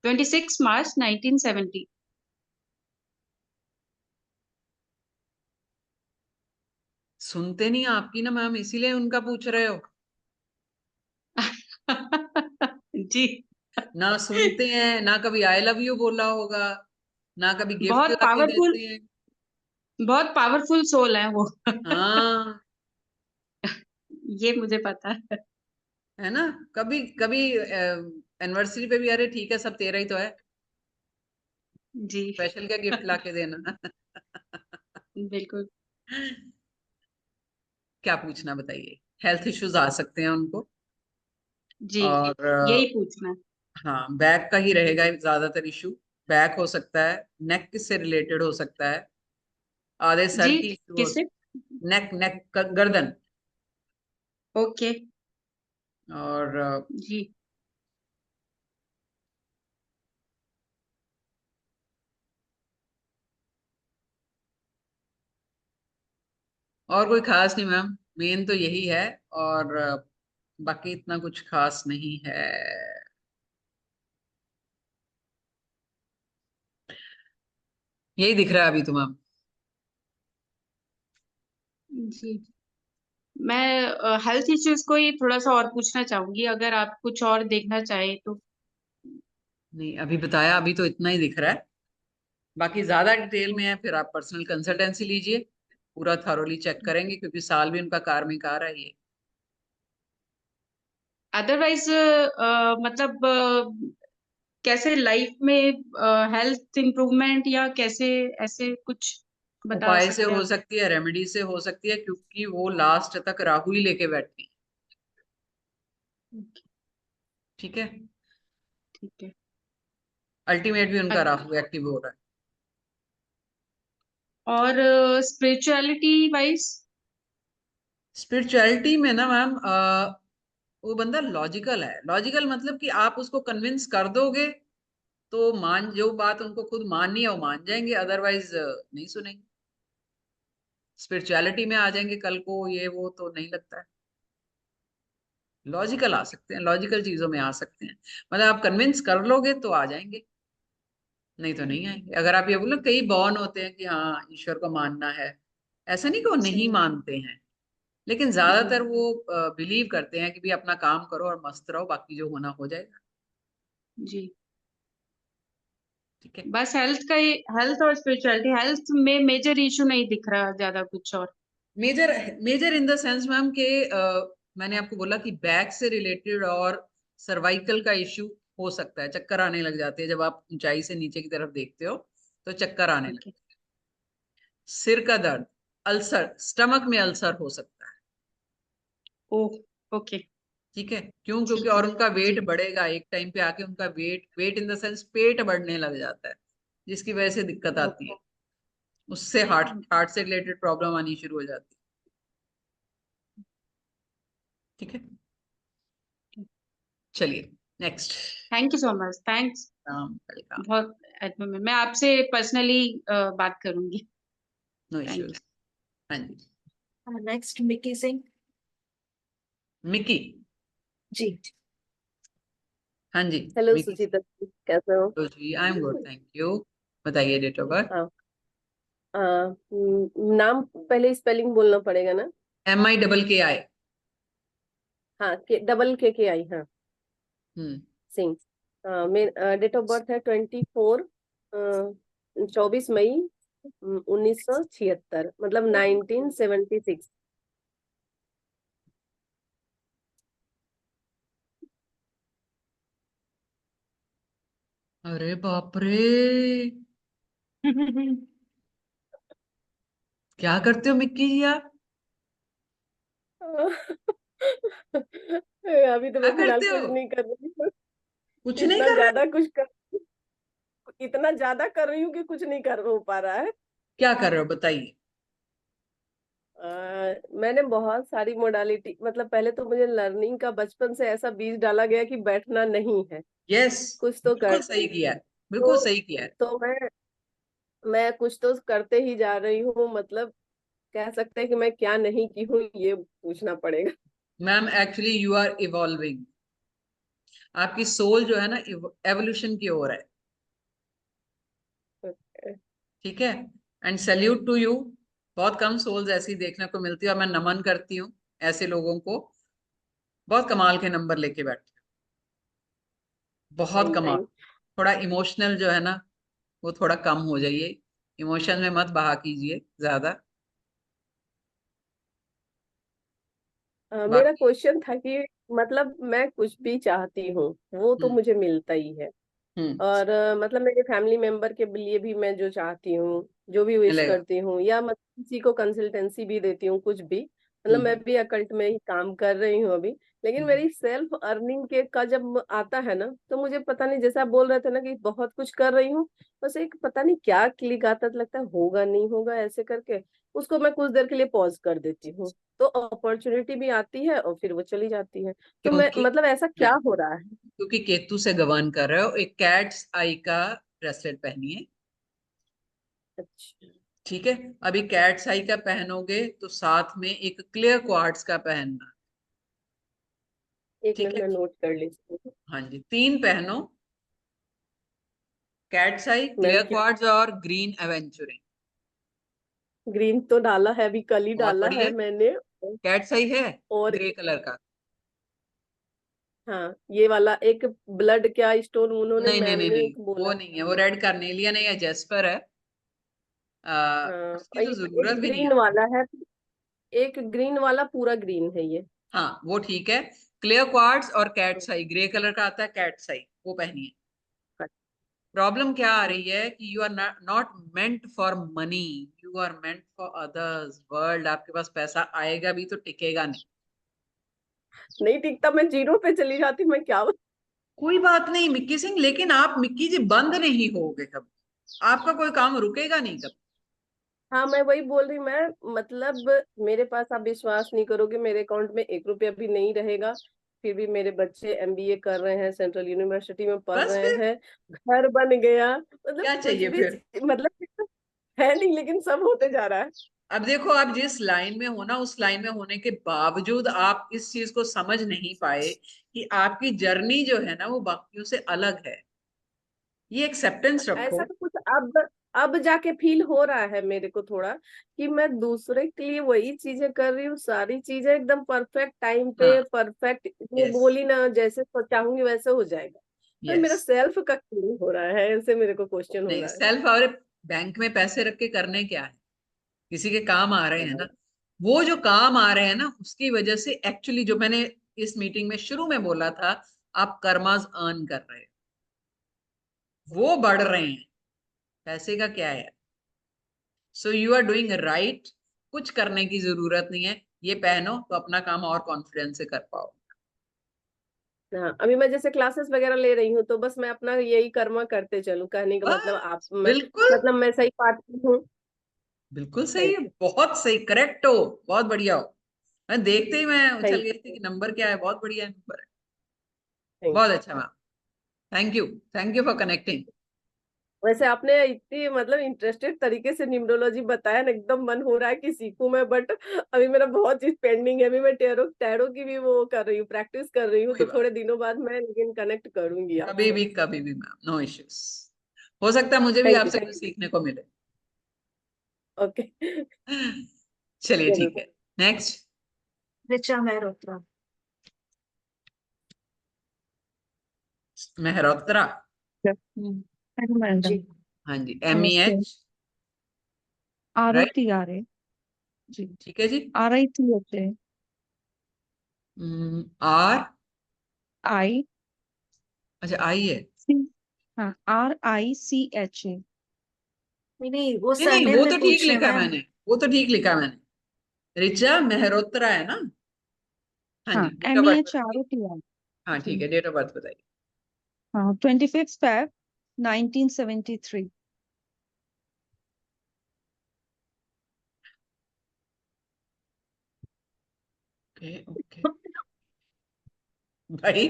26 मार्च 1970। सुनते नहीं आपकी ना मैम, इसीलिए उनका पूछ रहे हो। जी। ना सुनते हैं, ना कभी आई लव यू बोला होगा, ना कभी गिफ्ट बहुत ला के पावरफुल, देते हैं। बहुत पावरफुल सोल है वो। हाँ, ये मुझे पता है। है ना। कभी कभी एनिवर्सरी पे भी, अरे ठीक है सब तेरा ही तो है, जी। स्पेशल क्या गिफ्ट ला के देना। बिल्कुल। क्या पूछना बताइए। हेल्थ इश्यूज आ सकते हैं उनको, जी, और यही पूछना है। हाँ, बैक का ही रहेगा ज्यादातर इशू। बैक हो सकता है, नेक से रिलेटेड हो सकता है, आधे सर जी, की इशू हो, किससे? नेक नेक गर्दन। ओके। और जी। और कोई खास नहीं मैम, मेन तो यही है। और बाकी इतना कुछ खास नहीं है। यही दिख रहा है अभी तो मैम। जी, मैं हेल्थ इश्यूज को ही थोड़ा सा और पूछना चाहूंगी, अगर आप कुछ और देखना चाहें तो। नहीं, अभी बताया, अभी तो इतना ही दिख रहा है। बाकी ज्यादा डिटेल में है, फिर आप पर्सनल कंसल्टेंसी लीजिए, पूरा थॉरोली चेक करेंगे, क्योंकि साल भी उनका कार्मिक आ रहा है ये। अदरवाइज मतलब कैसे लाइफ में हेल्थ इम्प्रूवमेंट या कैसे, ऐसे कुछ बता उपाय से सकते हैं हो आप? सकती है, रेमेडी से हो सकती है, क्योंकि वो लास्ट तक राहु ही लेके बैठती है। ठीक है, ठीक है। अल्टीमेट भी उनका अ- राहु एक्टिव हो रहा है। और स्पिरिचुअलिटी वाइज? स्पिरिचुअलिटी में ना मैम, वो बंदा लॉजिकल है। लॉजिकल मतलब कि आप उसको कन्विंस कर दोगे तो मान, जो बात उनको खुद माननी है वो मान जाएंगे, अदरवाइज नहीं सुनेंगे। स्पिरिचुअलिटी में आ जाएंगे कल को, ये वो तो नहीं लगता है। लॉजिकल आ सकते हैं, लॉजिकल चीजों में आ सकते हैं, मतलब आप कन्विंस कर लोगे तो आ जाएंगे, नहीं तो नहीं आएंगे। अगर आप ये बोलो, कई बॉर्न होते हैं कि हाँ ईश्वर को मानना है, ऐसा नहीं कि वो नहीं मानते हैं, लेकिन ज्यादातर वो बिलीव करते हैं कि भी अपना काम करो और मस्त रहो, बाकी जो होना हो जाएगा। जी। ठीक है, बस हेल्थ और स्पिरिचुअलिटी, हेल्थ में मेजर इशू नहीं दिख रहा ज्यादा कुछ। और major major in the sense ma'am के मैंने आपको बोला कि बैक से रिलेटेड और सर्वाइकल का इश्यू हो सकता है, चक्कर आने लग जाते हैं जब आप ऊंचाई से नीचे की तरफ देखते हो तो चक्कर आने लगते हैं। सिर का दर्द, अल्सर, स्टमक में अल्सर हो सकता है। ओह, ओके। ठीक है, क्यों? क्योंकि और उनका वेट बढ़ेगा, एक टाइम पे आके उनका वेट इन द सेंस पेट बढ़ने लग जाता है, जिसकी वजह से दिक्कत आती है, उससे हार्ट से रिलेटेड प्रॉब्लम आनी शुरू हो जाती है। ठीक है, चलिए next. Thank you so much, thanks. Welcome. बहुत मैं आपसे पर्सनली बात करूंगी। No Thank issues. हाँ जी, नेक्स्ट मिकी सिंह मिकी। जी। हाँ जी, हेलो मिकी सुचिता जी, कैसे हो? तो जी, I am good, thank you. बताइए डेट ऑफ बर्थ। हाँ, नाम पहले स्पेलिंग बोलना पड़ेगा ना? MIKKI। हाँ, के आई, हाँ, सिंह। मेरा डेट ऑफ बर्थ है 24 मई 1976, मतलब 1976। अरे बाप रे, क्या करते हो मिक्की जी आप? अभी तो क्या मैं फिलहाल करते कुछ हो? नहीं कर रही हूँ। कुछ नहीं कर रहे हो? इतना ज्यादा कर रही हूँ कि कुछ नहीं कर हो पा रहा है। क्या कर रहे हो बताइए। मैंने बहुत सारी मोडालिटी, मतलब पहले तो मुझे लर्निंग का बचपन से ऐसा बीज डाला गया कि बैठना नहीं है, यस, कुछ तो बिल्कुल करना सही है। किया है, बिल्कुल तो सही किया है। तो मैं कुछ तो करते ही जा रही हूँ, मतलब कह सकते हैं कि मैं क्या नहीं की हूँ, ये पूछना पड़ेगा। Ma'am actually you are evolving, आपकी सोल जो है ना एवोल्यूशन की ओर है। ठीक है, एंड सैल्यूट टू यू। बहुत कम सोल्स ऐसी देखने को मिलती है और मैं नमन करती हूँ ऐसे लोगों को। बहुत कमाल के नंबर लेके बैठे हो, बहुत कमाल। थैंक थोड़ा इमोशनल जो है ना वो थोड़ा कम हो जाइए, इमोशन में मत बहा कीजिए ज्यादा। मेरा बाकी क्वेश्चन था कि मतलब मैं कुछ भी चाहती हूँ वो तो मुझे मिलता ही है, और मतलब मेरे फैमिली मेंबर के लिए भी मैं जो चाहती हूँ, जो भी विश मिलेगा। करती हूँ, या मतलब किसी को कंसल्टेंसी भी देती हूँ, कुछ भी, मतलब मैं भी अकल्ट में ही काम कर रही हूँ अभी। लेकिन मेरी सेल्फ अर्निंग के का जब आता है ना, तो मुझे पता नहीं, जैसे आप बोल रहे थे ना कि बहुत कुछ कर रही हूँ, बस एक पता नहीं क्या क्लिक आता है, लगता है होगा नहीं होगा ऐसे करके, उसको मैं कुछ देर के लिए पॉज कर देती हूँ, तो अपॉर्चुनिटी भी आती है और फिर वो चली जाती है। तो मैं क्योंकि मतलब ऐसा क्या हो रहा है? क्योंकि केतु से गवर्न कर रहे हो, एक कैट्स आई का ब्रेसलेट पहनिए। अच्छा, ठीक है, अभी कैट्स आई का पहनोगे तो साथ में एक क्लियर क्वार्ट्ज का पहनना। एक ठीक मिनट है, मैं नोट कर लेती हूँ। हाँ जी, 3 पहनो, कैट्स आई, मैम क्लियर क्या, क्वार्ट्ज और ग्रीन एवेंचुरिंग। ग्रीन तो डाला है, अभी कल ही बहुत डाला बढ़िया, है मैंने। कैट्स आई है और ग्रे कलर का। हाँ, ये वाला एक ब्लड क्या स्टोन उन्होंने, नहीं नहीं मैम नहीं ने नहीं, एक बोला वो नहीं है, वो रेड कार्नेलियन है या जेस्पर है। हाँ, उसकी और तो ये जरूरत एक भी नहीं ग्रीन है। वाला है, एक ग्रीन वाला पूरा ग्रीन है ये। हाँ वो ठीक है, क्लियर क्वार्ट्ज और कैट्स आई, ग्रे कलर का आता है कैट्स आई, वो पहनिए। प्रॉब्लम क्या आ रही है कि you are not meant for money, you are meant for others world. आपके पास पैसा आएगा भी तो टिकेगा नहीं। नहीं टिकता, मैं जीरो पे चली जाती, मैं क्या कोई बात नहीं मिक्की सिंह, लेकिन आप मिक्की जी बंद नहीं होगे कभी, आपका कोई काम रुकेगा नहीं कभी। हाँ, मैं वही बोल रही, मैं मतलब मेरे पास आप विश्वास नहीं करोगे, मेरे अकाउंट में 1 रुपया भी नहीं रहेगा, फिर भी मेरे बच्चे MBA कर रहे हैं, सेंट्रल यूनिवर्सिटी में पढ़ बस रहे फिर हैं, घर बन गया, मतलब क्या कुछ चाहिए भी फिर? मतलब है नहीं, लेकिन सब होते जा रहा है। अब देखो, आप जिस लाइन में हो ना, उस लाइन में होने के बावजूद आप इस चीज को समझ नहीं पाए कि आपकी जर्नी जो है ना वो बाकियों से अलग है। ये एक्सेप्टेंस रखो। ऐसा तो कुछ अब जाके फील हो रहा है मेरे को थोड़ा, कि मैं दूसरे के लिए वही चीजें कर रही हूँ, सारी चीजें एकदम परफेक्ट टाइम पे, हाँ, परफेक्ट वो यस बोली ना, जैसे चाहूंगी वैसे हो जाएगा। पर मेरा यस। सेल्फ का फील हो रहा है, ऐसे मेरे को क्वेश्चन हो नहीं, रहा है। सेल्फ और बैंक में पैसे रख के करने क्या है, किसी के काम आ रहे हैं ना। वो जो काम आ रहे हैं ना, उसकी वजह से एक्चुअली जो मैंने इस मीटिंग में शुरू में बोला था, आप कर्मास अर्न कर रहे हो, वो बढ़ रहे हैं। पैसे का क्या है? So you are doing right. कुछ करने की जरूरत नहीं है, ये पहनो तो अपना काम और कॉन्फिडेंस से कर पाओ। हाँ, अभी मैं जैसे क्लासेस वगैरह ले रही हूँ, तो बस मैं अपना यही कर्मा करते चलूं, कहने का मतलब आप बस बिल्कुल, मतलब मैं सही पार्टी हूँ। बिल्कुल सही है, थैंक यू। बहुत सही, करेक्ट हो, बहुत बढ़िया हो। मैं देखते ही मैं उछल थैंक गई थी कि नंबर क्या है, बहुत बढ़िया नंबर है। यू। बहुत अच्छा ma'am, thank you for connecting. वैसे आपने इतनी मतलब इंटरेस्टेड तरीके से न्यूमरोलॉजी बताया ना, एकदम मन हो रहा है कि सीखूं मैं, बट अभी मेरा बहुत चीज पेंडिंग है। अभी मैं टैरो टैरो की भी वो कर रही हूँ, प्रैक्टिस कर रही हूँ, कोई तो बात थोड़े दिनों बाद मैं लेकिन कनेक्ट करूंगी आपसे। कभी भी मैम, नो इश्यूज। हो सकता है मुझे भी थैंक यू, आपसे थैंक कुछ सीखने को मिले। यू। ओके। चलिए जरूर। ठीक है, next. Richa Mehrotra. Mehrotra. Hello madam. जी। हाँ जी, नमस्ते। MEH, right, ROTRA। जी। ठीक है जी। RITHA। R, I अच्छा आई है। C। हाँ, RICHA। नहीं, वो नहीं, सरनेम वो में तो ठीक पूछ रहे हैं लिखा है मैम। मैंने, वो तो ठीक लिखा है मैंने। ऋचा मेहरोत्रा है ना। हाँ हाँ, जी, डेट ऑफ बर्थ बताइए। MEHROTRA। हाँ जी। ठीक है, डेट ऑफ बर्थ बताइए। हाँ, 25 Feb 1973। Okay okay. भाई,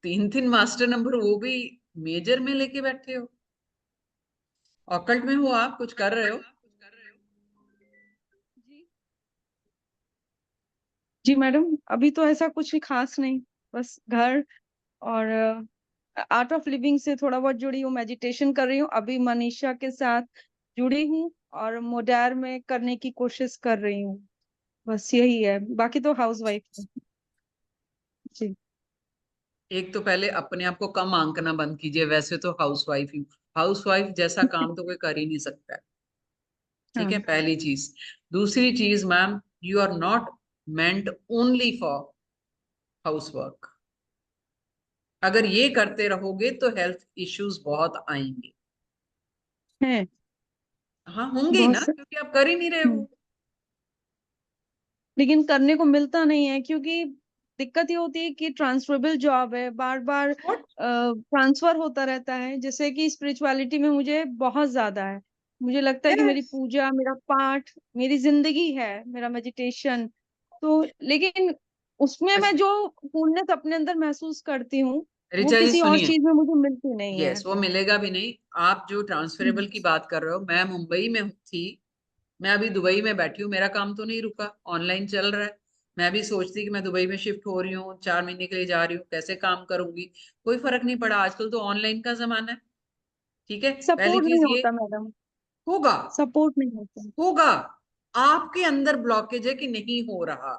तीन मास्टर नंबर, वो भी मेजर में लेके बैठे हो। ऑकल्ट में हो आप, कुछ कर रहे हो? जी मैडम, अभी तो ऐसा कुछ खास नहीं, बस घर और आर्ट ऑफ लिविंग से थोड़ा बहुत जुड़ी हूँ, मेडिटेशन कर रही हूँ, अभी मनीषा के साथ जुड़ी हूँ और मोडार में करने की कोशिश कर रही हूँ। बस यही है, बाकी तो हाउस वाइफ हूँ। जी। एक तो पहले अपने आप को कम आंकना बंद कीजिए, वैसे तो हाउसवाइफ ही, हाउसवाइफ जैसा काम तो कोई कर ही नहीं सकता है। ठीक है, हाँ। पहली चीज। दूसरी चीज ma'am, you are not meant only for housework. अगर ये करते रहोगे तो हेल्थ इश्यूज बहुत आएंगे। है। हाँ, होंगे ही बहुत ना, से। क्योंकि आप कर ही नहीं रहे हो। लेकिन करने को मिलता नहीं है, क्योंकि दिक्कत ये होती है कि ट्रांसफरेबल जॉब है, बार बार What? ट्रांसफर होता रहता है, जैसे कि स्पिरिचुअलिटी में मुझे बहुत ज्यादा है। मुझे लगता है कि मेरी Yes. पूजा, मेरा पाठ मेरी जिंदगी है, मेरा मेडिटेशन। तो लेकिन उसमें मैं अच्छा, जो पूर्णत अपने अंदर महसूस करती हूँ, वो ऋचा जी किसी और सुनिए, चीज में मुझे मिलती नहीं है। यस वो मिलेगा भी नहीं। आप जो ट्रांसफरेबल की बात कर रहे हो, मैं मुंबई में थी, मैं अभी दुबई में बैठी हूँ, मेरा काम तो नहीं रुका, ऑनलाइन चल रहा है। मैं भी सोचती कि मैं दुबई में शिफ्ट हो रही हूँ, 4 महीने के लिए जा रही हूँ, कैसे काम करूंगी। कोई फर्क नहीं पड़ा, आजकल तो ऑनलाइन का जमाना है। ठीक है, पहली सपोर्ट चीज नहीं ये होता मैडम। होगा, सपोर्ट नहीं होता। होगा। आपके अंदर ब्लॉकेज है कि नहीं हो रहा।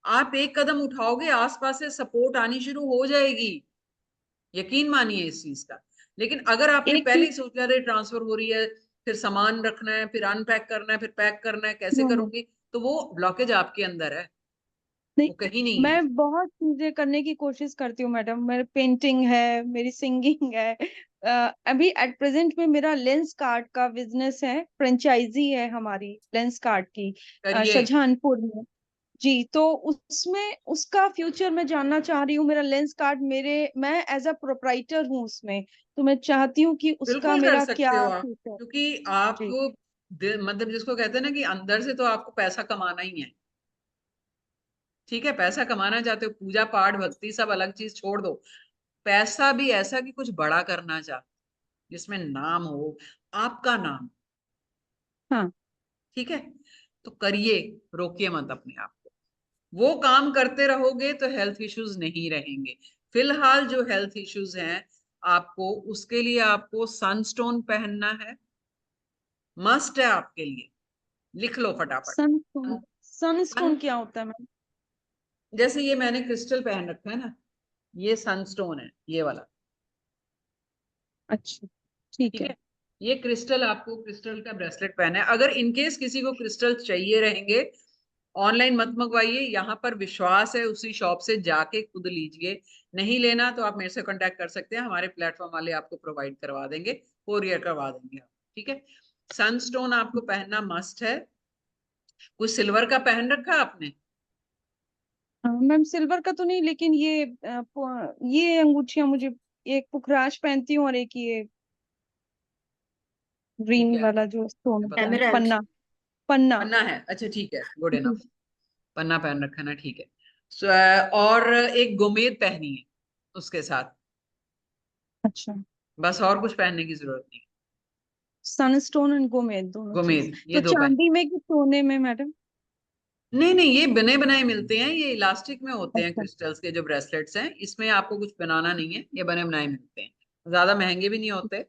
आप एक कदम उठाओगे, आसपास से सपोर्ट आनी शुरू हो जाएगी, यकीन मानिए इस चीज का। लेकिन अगर आपने एक पहले चीज। ही सोच लिया, अरे ट्रांसफर हो रही है, फिर सामान रखना है, फिर अनपैक करना है, फिर पैक करना है, कैसे हम्म। करूंगी, तो वो ब्लॉकेज आपके अंदर है, नहीं, वो कहीं नहीं है। मैं बहुत चीजें करने की कोशिश करती हूँ मैडम, मेरी पेंटिंग है, मेरी सिंगिंग है। अभी एट प्रेजेंट में मेरा लेंस कार्ट का बिजनेस है, फ्रेंचाइजी है हमारी लेंस कार्ट की, करिए। शाहजहानपुर में। जी, तो उसमें उसका फ्यूचर मैं जानना चाह रही हूँ। मेरा लेंस कार्ट, मैं एज अ प्रोप्राइटर हूँ उसमें, तो मैं चाहती हूँ कि उसका बिल्कुल कर मेरा सकते क्या हो आप, फ्यूचर। क्योंकि आप जी। मतलब जिसको कहते हैं ना कि अंदर से तो आपको पैसा कमाना ही है। ठीक है, पैसा कमाना चाहते हो, पूजा पाठ भक्ति सब अलग चीज छोड़ दो। पैसा भी ऐसा कि कुछ बड़ा करना चाहते हो, जिसमें नाम हो, आपका नाम। हाँ। ठीक है, तो करिए, रोकिए मत अपने आप को। वो काम करते रहोगे तो हेल्थ इश्यूज नहीं रहेंगे। फिलहाल जो हेल्थ इश्यूज हैं आपको, उसके लिए आपको सनस्टोन पहनना है, मस्ट है आपके लिए, लिख लो फटाफट। सनस्टोन, सनस्टोन सन- क्या होता है मैम? जैसे ये मैंने क्रिस्टल पहन रखा है ना, ये सनस्टोन है, ये वाला। अच्छा, ठीक ठीक है। है, ये क्रिस्टल, आपको क्रिस्टल का ब्रेसलेट पहना है। अगर इनकेस किसी को क्रिस्टल चाहिए रहेंगे, ऑनलाइन मत मंगवाइए, यहाँ पर विश्वास है, उसी शॉप से जाके खुद लीजिए। नहीं लेना तो आप मेरे से कांटेक्ट कर सकते हैं, हमारे प्लेटफॉर्म वाले आपको प्रोवाइड करवा देंगे, कोरियर करवा देंगे आप। ठीक है, सनस्टोन आपको पहनना मस्ट है। कुछ सिल्वर का पहन रखा आपने? मैम सिल्वर का तो नहीं, लेकिन ये अंगूठियां मुझे, एक पुखराज पहनती हूँ और एक ये ये ग्रीन क्या है? वाला जो स्टोन ये होता है, बताओ। एमराल्ड। पन्ना। पन्ना। पन्ना है, अच्छा ठीक है, गुड जी। इनफ। पन्ना पहन रखा ना, ठीक है। सो और एक गोमेद पहनी है उसके साथ, अच्छा, बस और कुछ पहनने की जरूरत नहीं। सनस्टोन एंड गोमेद दोनों चीज। गोमेद, ये तो दो पहन। चांदी में कि सोने में मैडम? नहीं नहीं, ये बने बनाए मिलते हैं, ये इलास्टिक में होते हैं अच्छा, क्रिस्टल्स के जो ब्रेसलेट्स हैं, इसमें आपको कुछ बनाना नहीं है, ये बने बनाए मिलते हैं, ज्यादा महंगे भी नहीं होते।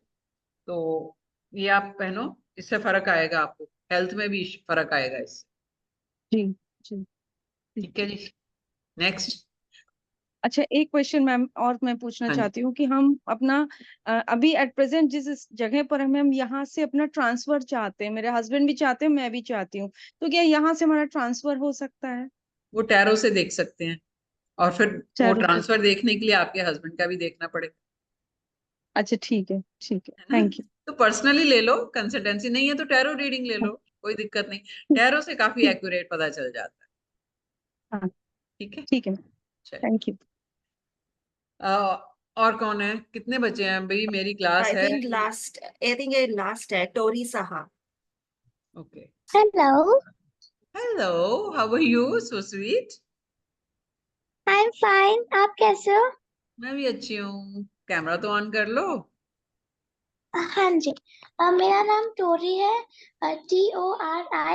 तो ये आप पहनो, इससे फर्क आएगा आपको, हेल्थ में भी फर्क आएगा इससे। जी जी। ठीक है जी, नेक्स्ट। अच्छा, एक क्वेश्चन मैम और मैं पूछना हाँ जी, चाहती हूँ कि हम अपना अभी एट प्रेजेंट जिस इस जगह पर हम यहाँ से अपना ट्रांसफर चाहते हैं, मेरे हस्बैंड भी चाहते हैं, मैं भी चाहती हूँ, तो क्या यहाँ से हमारा ट्रांसफर हो सकता है? वो टैरो से देख सकते हैं, और फिर वो चारों से। ट्रांसफर देखने के लिए आपके हस्बैंड का भी देखना पड़ेगा, अच्छा, ठीक है, ठीक है, है ना। Thank you. तो पर्सनली ले लो, कंसल्टेंसी नहीं है तो टैरो रीडिंग ले लो, कोई दिक्कत नहीं। टैरो से काफी ठीक। एक्यूरेट पता चल जाता है। हाँ, ठीक है, ठीक है, चलिए। Thank you. और कौन है, कितने बचे हैं भाई, मेरी क्लास I है। think last, I think a last है Tori Saha. Okay, Hello, hello, how are you, so sweet. I'm fine. आप कैसे हो? मैं भी अच्छी हूँ, कैमरा तो ऑन कर लो। हाँ जी, मेरा नाम टोरी है, TORISAHA।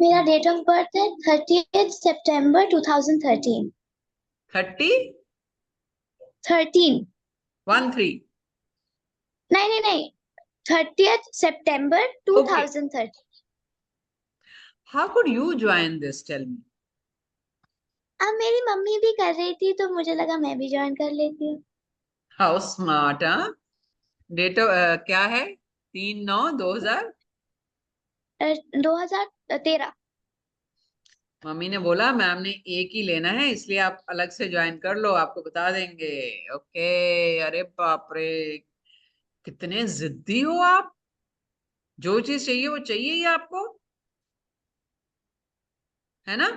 मेरा डेट ऑफ बर्थ है 30th September 2013। 30 13। 13। नहीं नहीं नहीं, 30th September okay, 2013। How could you join this, tell me. अब मेरी मम्मी भी कर रही थी तो मुझे लगा मैं भी ज्वाइन कर लेती हूँ। हाउ स्मार्ट, हाँ। डेट ऑफ क्या है, 3/9/2000। 2013। मम्मी ने बोला मैम ने एक ही लेना है, इसलिए आप अलग से ज्वाइन कर लो, आपको बता देंगे। ओके, अरे बाप रे, कितने जिद्दी हो आप, जो चीज चाहिए वो चाहिए ही आपको, है ना।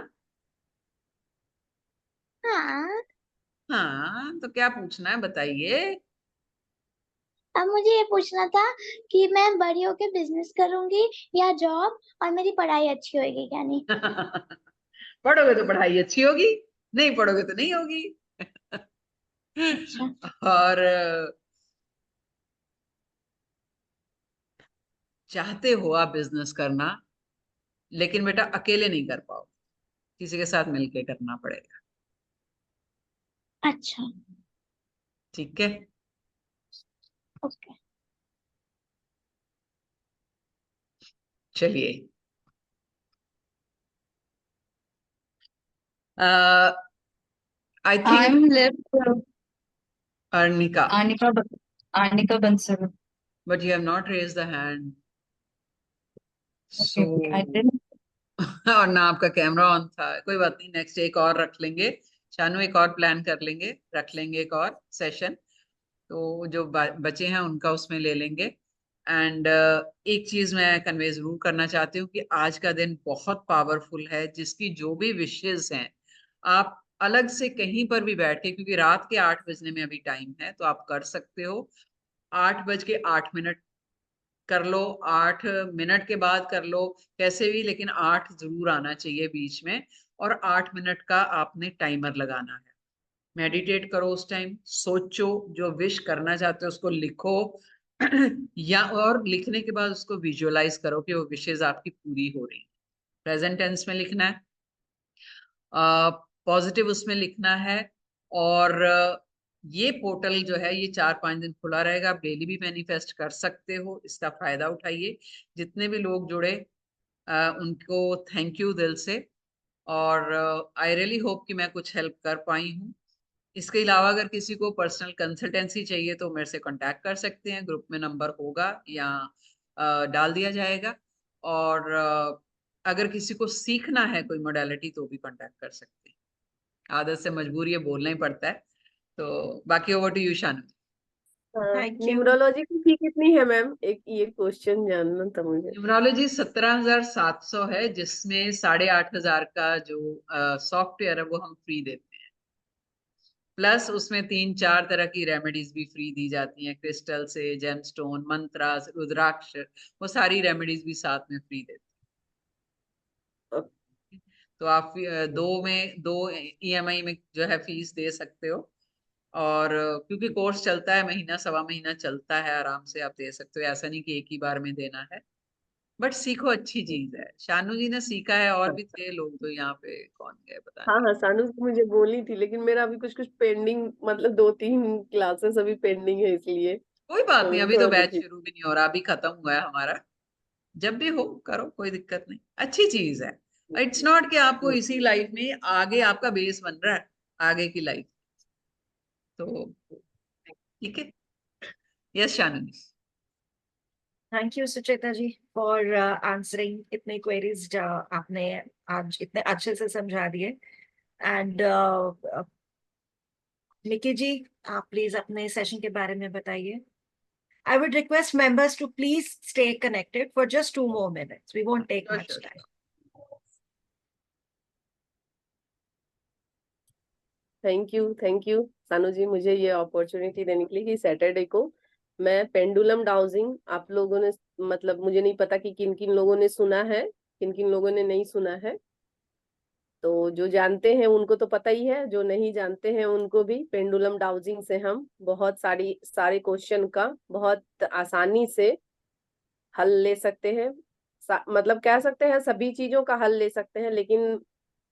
हाँ, हाँ, तो क्या पूछना है बताइए। अब मुझे ये पूछना था कि मैं बड़ी होके बिजनेस करूंगी या जॉब, और मेरी पढ़ाई अच्छी होगी क्या नहीं? पढ़ोगे तो पढ़ाई अच्छी होगी, नहीं पढ़ोगे तो नहीं होगी। अच्छा। और चाहते हो आप बिजनेस करना, लेकिन बेटा अकेले नहीं कर पाओ, किसी के साथ मिलके करना पड़ेगा। अच्छा। ठीक है, ओके। चलिए। I think I'm left Arnika, Anika Bansal. but you have not raised the hand. Okay, So I didn't. और ना आपका कैमरा ऑन था, कोई बात नहीं, नेक्स्ट एक और रख लेंगे, शानू एक और प्लान कर लेंगे, रख लेंगे एक और सेशन, तो जो बचे हैं उनका उसमें ले लेंगे। एंड एक चीज मैं कन्वे जरूर करना चाहती हूँ कि आज का दिन बहुत पावरफुल है, जिसकी जो भी विशेष हैं आप अलग से कहीं पर भी बैठ के, क्योंकि रात के 8 बजने में अभी टाइम है, तो आप कर सकते हो। 8:08 कर लो, 8 मिनट के बाद कर लो, कैसे भी, लेकिन 8 जरूर आना चाहिए बीच में। और 8 मिनट का आपने टाइमर लगाना है, मेडिटेट करो उस टाइम, सोचो जो विश करना चाहते हो उसको लिखो, या और लिखने के बाद उसको विजुअलाइज करो कि वो विशेष आपकी पूरी हो रही है। प्रेजेंट टेंस में लिखना है, पॉजिटिव उसमें लिखना है। और ये पोर्टल जो है ये 4-5 दिन खुला रहेगा, आप डेली भी मैनिफेस्ट कर सकते हो, इसका फायदा उठाइए। जितने भी लोग जुड़े उनको थैंक यू दिल से, और आई रियली होप कि मैं कुछ हेल्प कर पाई हूँ। इसके अलावा अगर किसी को पर्सनल कंसल्टेंसी चाहिए तो मेरे से कांटेक्ट कर सकते हैं, ग्रुप में नंबर होगा या डाल दिया जाएगा। और अगर किसी को सीखना है कोई मोडालिटी तो भी कांटेक्ट कर सकते हैं। आदत से मजबूर ये बोलना ही पड़ता है। तो बाकी over to you Shanu. Thank you. Numerology की फी कितनी है मैम? एक ये क्वेश्चन जानना था मुझे। न्यूमरोलॉजी 17,700 है, जिसमें 8,500 का जो सॉफ्टवेयर है वो हम फ्री देते हैं। प्लस उसमें 3-4 तरह की रेमेडीज भी फ्री दी जाती हैं, क्रिस्टल से, जेमस्टोन, मंत्रास, रुद्राक्ष, वो सारी रेमेडीज भी साथ में फ्री देते हैं। तो आप दो EMI में जो है फीस दे सकते हो। और क्योंकि कोर्स चलता है, महीना सवा महीना चलता है, आराम से आप दे सकते हो। ऐसा नहीं कि एक ही बार में देना है, बट सीखो, अच्छी चीज है। शानू जी ने सीखा है, और भी थे लोग तो यहाँ पे कौन गए पता हाँ नहीं। हाँ, सानू तो मुझे बोली थी, लेकिन मेरा अभी कुछ कुछ पेंडिंग, मतलब 2-3 क्लासेस अभी पेंडिंग है, इसलिए कोई बात तो नहीं, मुझे अभी तो थोड़ा बैच दुखी। शुरू भी नहीं हो रहा, अभी खत्म हुआ है हमारा। जब भी हो करो, कोई दिक्कत नहीं, अच्छी चीज है। इट्स नॉट कि आपको इसी लाइफ में आगे आपका बेस बन रहा है आगे की लाइफ, तो ठीक है। Yes Shanu ji. Thank you, Sucheta ji, for answering इतने queries आपने आज इतने अच्छे से समझा दिए। एंड निकी जी, आप प्लीज अपने सेशन के बारे में बताइए। I would request members to please stay connected for just 2 more minutes. We won't take Sure, much sure, time. Thank you Sanu जी, मुझे ये अपॉर्चुनिटी देने के लिए कि सैटरडे को मैं पेंडुलम डाउजिंग, आप लोगों ने, मतलब मुझे नहीं पता कि किन किन लोगों ने सुना है, किन किन लोगों ने नहीं सुना है। तो जो जानते हैं उनको तो पता ही है, जो नहीं जानते हैं उनको भी, पेंडुलम डाउजिंग से हम बहुत सारे क्वेश्चन का बहुत आसानी से हल ले सकते हैं। मतलब कह सकते हैं सभी चीजों का हल ले सकते हैं। लेकिन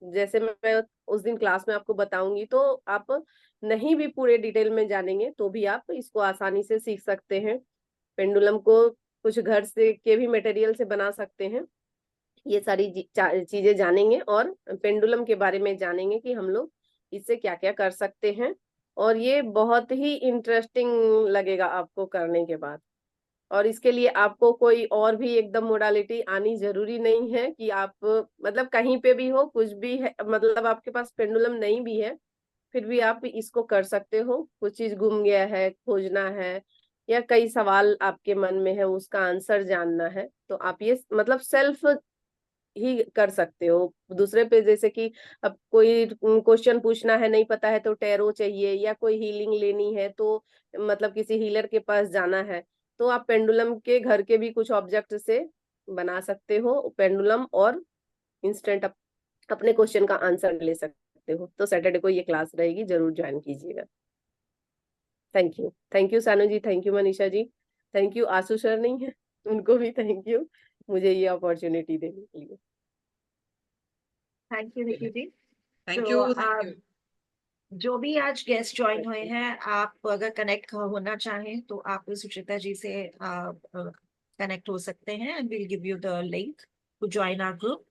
जैसे मैं उस दिन क्लास में आपको बताऊंगी, तो आप नहीं भी पूरे डिटेल में जानेंगे तो भी आप इसको आसानी से सीख सकते हैं। पेंडुलम को कुछ घर से के भी मटेरियल से बना सकते हैं। ये सारी चीजें जानेंगे और पेंडुलम के बारे में जानेंगे कि हम लोग इससे क्या क्या कर सकते हैं। और ये बहुत ही इंटरेस्टिंग लगेगा आपको करने के बाद। और इसके लिए आपको कोई और भी एकदम मोडालिटी आनी जरूरी नहीं है कि आप, मतलब कहीं पे भी हो, कुछ भी है, मतलब आपके पास पेंडुलम नहीं भी है फिर भी आप इसको कर सकते हो। कुछ चीज गुम गया है, खोजना है, या कई सवाल आपके मन में है उसका आंसर जानना है, तो आप ये मतलब सेल्फ ही कर सकते हो। दूसरे पे जैसे कि अब कोई क्वेश्चन पूछना है, नहीं पता है तो टैरो चाहिए, या कोई हीलिंग लेनी है तो मतलब किसी हीलर के पास जाना है, तो आप पेंडुलम के घर के भी कुछ ऑब्जेक्ट से बना सकते हो पेंडुलम, और इंस्टेंट अपने क्वेश्चन का आंसर ले सकते हो। तो सैटरडे को ये क्लास रहेगी, जरूर ज्वाइन कीजिएगा। Thank you Sanu ji, thank you Manisha ji, thank you Ashu sir नहीं है, उनको भी थैंक यू मुझे ये अपॉर्चुनिटी देने के लिए। Thank you Niki ji. Thank you, thank you. जो भी आज गेस्ट ज्वाइन हुए हैं, आप अगर कनेक्ट होना चाहें तो आप सुचिता जी से कनेक्ट हो सकते हैं and will give you the link to join our group.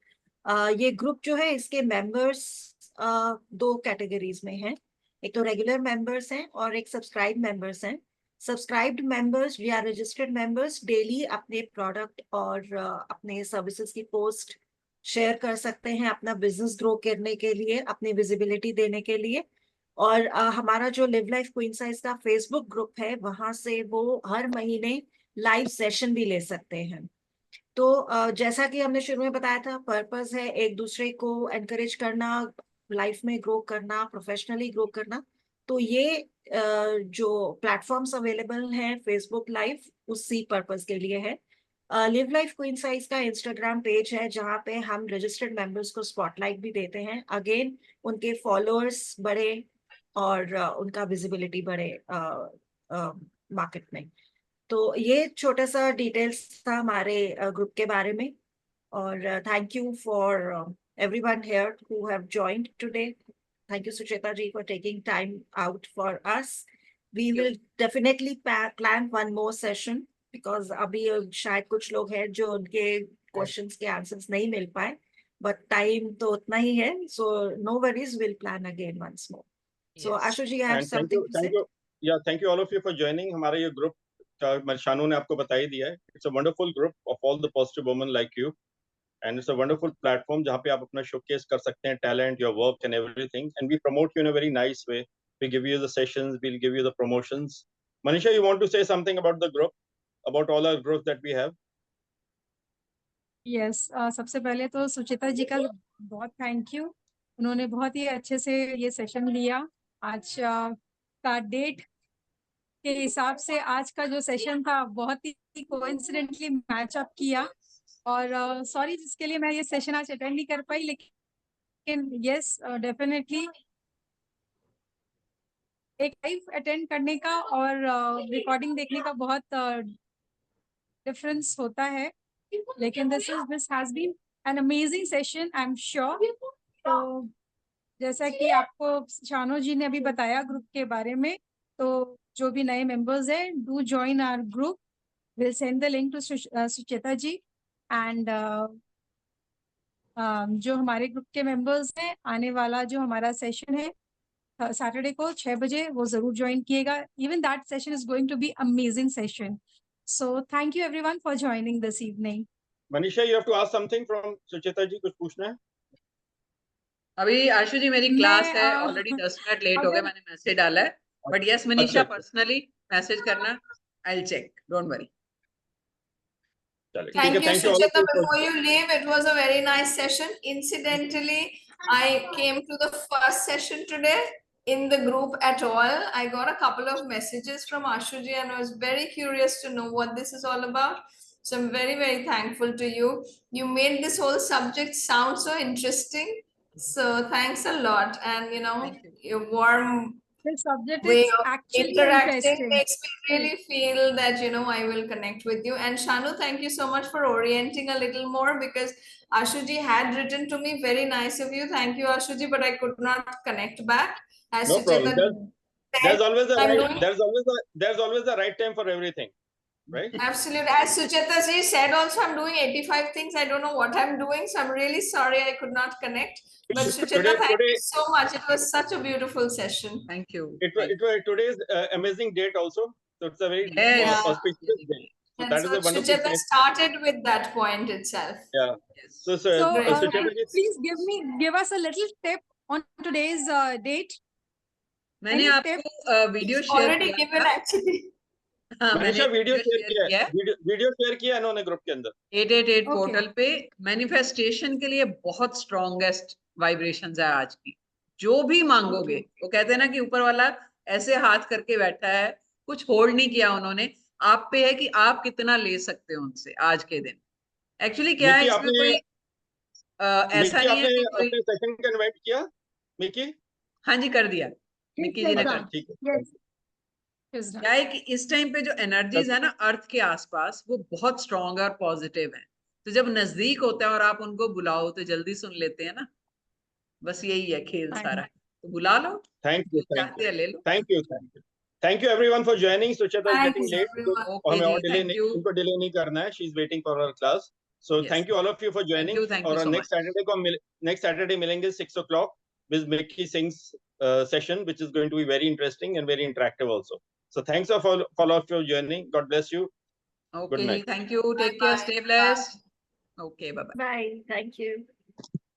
ये ग्रुप जो है इसके मेंबर्स 2 कैटेगरीज में हैं। एक तो रेगुलर मेंबर्स हैं और एक सब्सक्राइब मेंबर्स हैं। सब्सक्राइब्ड मेंबर्स या रजिस्टर्ड मेंबर्स डेली अपने प्रोडक्ट और अपने सर्विसेज की पोस्ट शेयर कर सकते हैं अपना बिजनेस ग्रो करने के लिए, अपनी विजिबिलिटी देने के लिए। और हमारा जो लिव लाइफ क्वीन साइज का फेसबुक ग्रुप है, वहां से वो हर महीने लाइव सेशन भी ले सकते हैं। तो जैसा कि हमने शुरू में बताया था, पर्पस है एक दूसरे को एनकरेज करना, लाइफ में ग्रो करना, प्रोफेशनली ग्रो करना। तो ये जो प्लेटफॉर्म्स अवेलेबल हैं फेसबुक लाइव, उसी पर्पस के लिए है। लिव लाइफ क्वीन साइज का इंस्टाग्राम पेज है जहाँ पे हम रजिस्टर्ड मेंबर्स को स्पॉटलाइट भी देते हैं, अगेन उनके फॉलोअर्स बढ़े और उनका विजिबिलिटी बढ़े मार्केट में। तो ये छोटा सा डिटेल्स था हमारे ग्रुप के बारे में, और thank you for everyone here who have joined today. Thank you, Sucheta ji, for taking time out for us. We will definitely plan one more session because अभी शायद कुछ लोग हैं जो उनके questions के answers नहीं मिल पाए, but time तो उतना ही है, so no worries, we'll plan again once more. So Ashu ji, I have And something to say. Yeah, thank you all of you for joining. हमारा ये group शानू ने आपको बता ही दिया है. It's a wonderful group of all the positive women like you, and it's a wonderful platform जहाँ पे आप अपना showcase कर सकते हैं talent, your work and everything, and we promote you in a very nice way. We give you the sessions, we'll give you the promotions. Manisha, you want to say something about the group, about all our groups that we have? Yes सबसे पहले तो सुचिता जी का बहुत thank you, उन्होंने बहुत ही अच्छे से ये सेशन लिया. आज का डेट के हिसाब से आज का जो सेशन था बहुत ही कोइंसिडेंटली मैच अप किया, और सॉरी जिसके लिए मैं ये सेशन आज अटेंड नहीं कर पाई, लेकिन यस डेफिनेटली एक लाइव अटेंड करने का और रिकॉर्डिंग देखने का बहुत डिफरेंस होता है, लेकिन this has been an amazing session, I am sure. तो जैसा कि आपको शानो जी ने अभी बताया ग्रुप के बारे में, तो जो भी नए मेंबर्स हैं, do join our group. Will send the link to Sucheta ji, and जो हमारे ग्रुप के मेंबर्स हैं, आने वाला जो हमारा सेशन है सैटरडे को 6 बजे, वो जरूर ज्वाइन किएगा. Even that session is going to be amazing session. So thank you everyone for joining this evening. Manisha, you have to ask something from Sucheta ji. कुछ पूछना है? अभी आशु जी मेरी क्लास है, ऑलरेडी 10 मिनट लेट हो गए, मैंने मैसेज डाला है, but yes Manisha personally message करना, I will check, don't worry. Thank you, Sucheta. Before you leave, it was a very nice session. Incidentally, I came to the first session today in the group at all. I got a couple of messages from Ashuji and I was very curious to know what this is all about. So I'm very, very thankful to you. You made this whole subject sound so interesting. So thanks a lot. And, you know, your warm The subject way is of actually interacting interesting. makes me really feel that, you know, I will connect with you. And Shanu, thank you so much for orienting a little more, because Ashuji had written to me, very nice of you. Thank you, Ashuji, but I could not connect back. As No problem. Sucheta There's always a I'm right. doing- There's always a right time for everything, right? Absolutely. As Sucheta ji said also, I'm doing 85 things. I don't know what I'm doing. So I'm really sorry I could not connect. But Sucheta, thank you so much. It was such a beautiful session. Thank you. It was today's amazing date also. So it's a very auspicious day. So And that is so a wonderful Sucheta thing. started with that point itself. Yeah. So So please give us a little tip on today's date. मैंने Any आपको video It's share already किया given था. actually. हाँ, मनीषा मैंने video share किया किया है. Video share किया इन्होंने ग्रुप के अंदर. 888 पोर्टल पे मैनिफेस्टेशन के लिए बहुत स्ट्रॉन्गेस्ट वाइब्रेशंस है आज की. जो भी मांगोगे, वो कहते हैं ना कि ऊपर वाला ऐसे हाथ करके बैठा है, कुछ होल्ड नहीं किया उन्होंने. आप पे है कि आप कितना ले सकते हो उनसे आज के दिन. एक्चुअली क्या है, इसमें कोई ऐसा नहीं है कि कोई अपने सेशन का इनवाइट किया मिकी. हाँ जी कर दिया, मिकी जी ने कर ठीक है. दिया. क्या है कि इस टाइम पे जो एनर्जीज है ना अर्थ के आसपास, वो बहुत स्ट्रॉन्ग और पॉजिटिव है. तो जब नजदीक होता है और आप उनको बुलाओ तो जल्दी सुन लेते हैं ना. बस यही है खेल सारा. तो बुला लो, थैंक यू. चाहते हैं ले लो. Thank you everyone for joining. Sucheta is getting Thanks, late. everyone. और हमें और जी, thank you. उनको delay नहीं करना है. She is waiting for her class. So Yes. thank you all of you for joining. Thank you और so next Saturday को next Saturday मिलेंगे 6 o'clock with Mickey Singh's session, which is going to be very interesting and very interactive also. So thanks for all of you joining. God bless you. Good Okay, night. thank you. Take care. Stay blessed. Okay, bye bye. Bye. Thank you.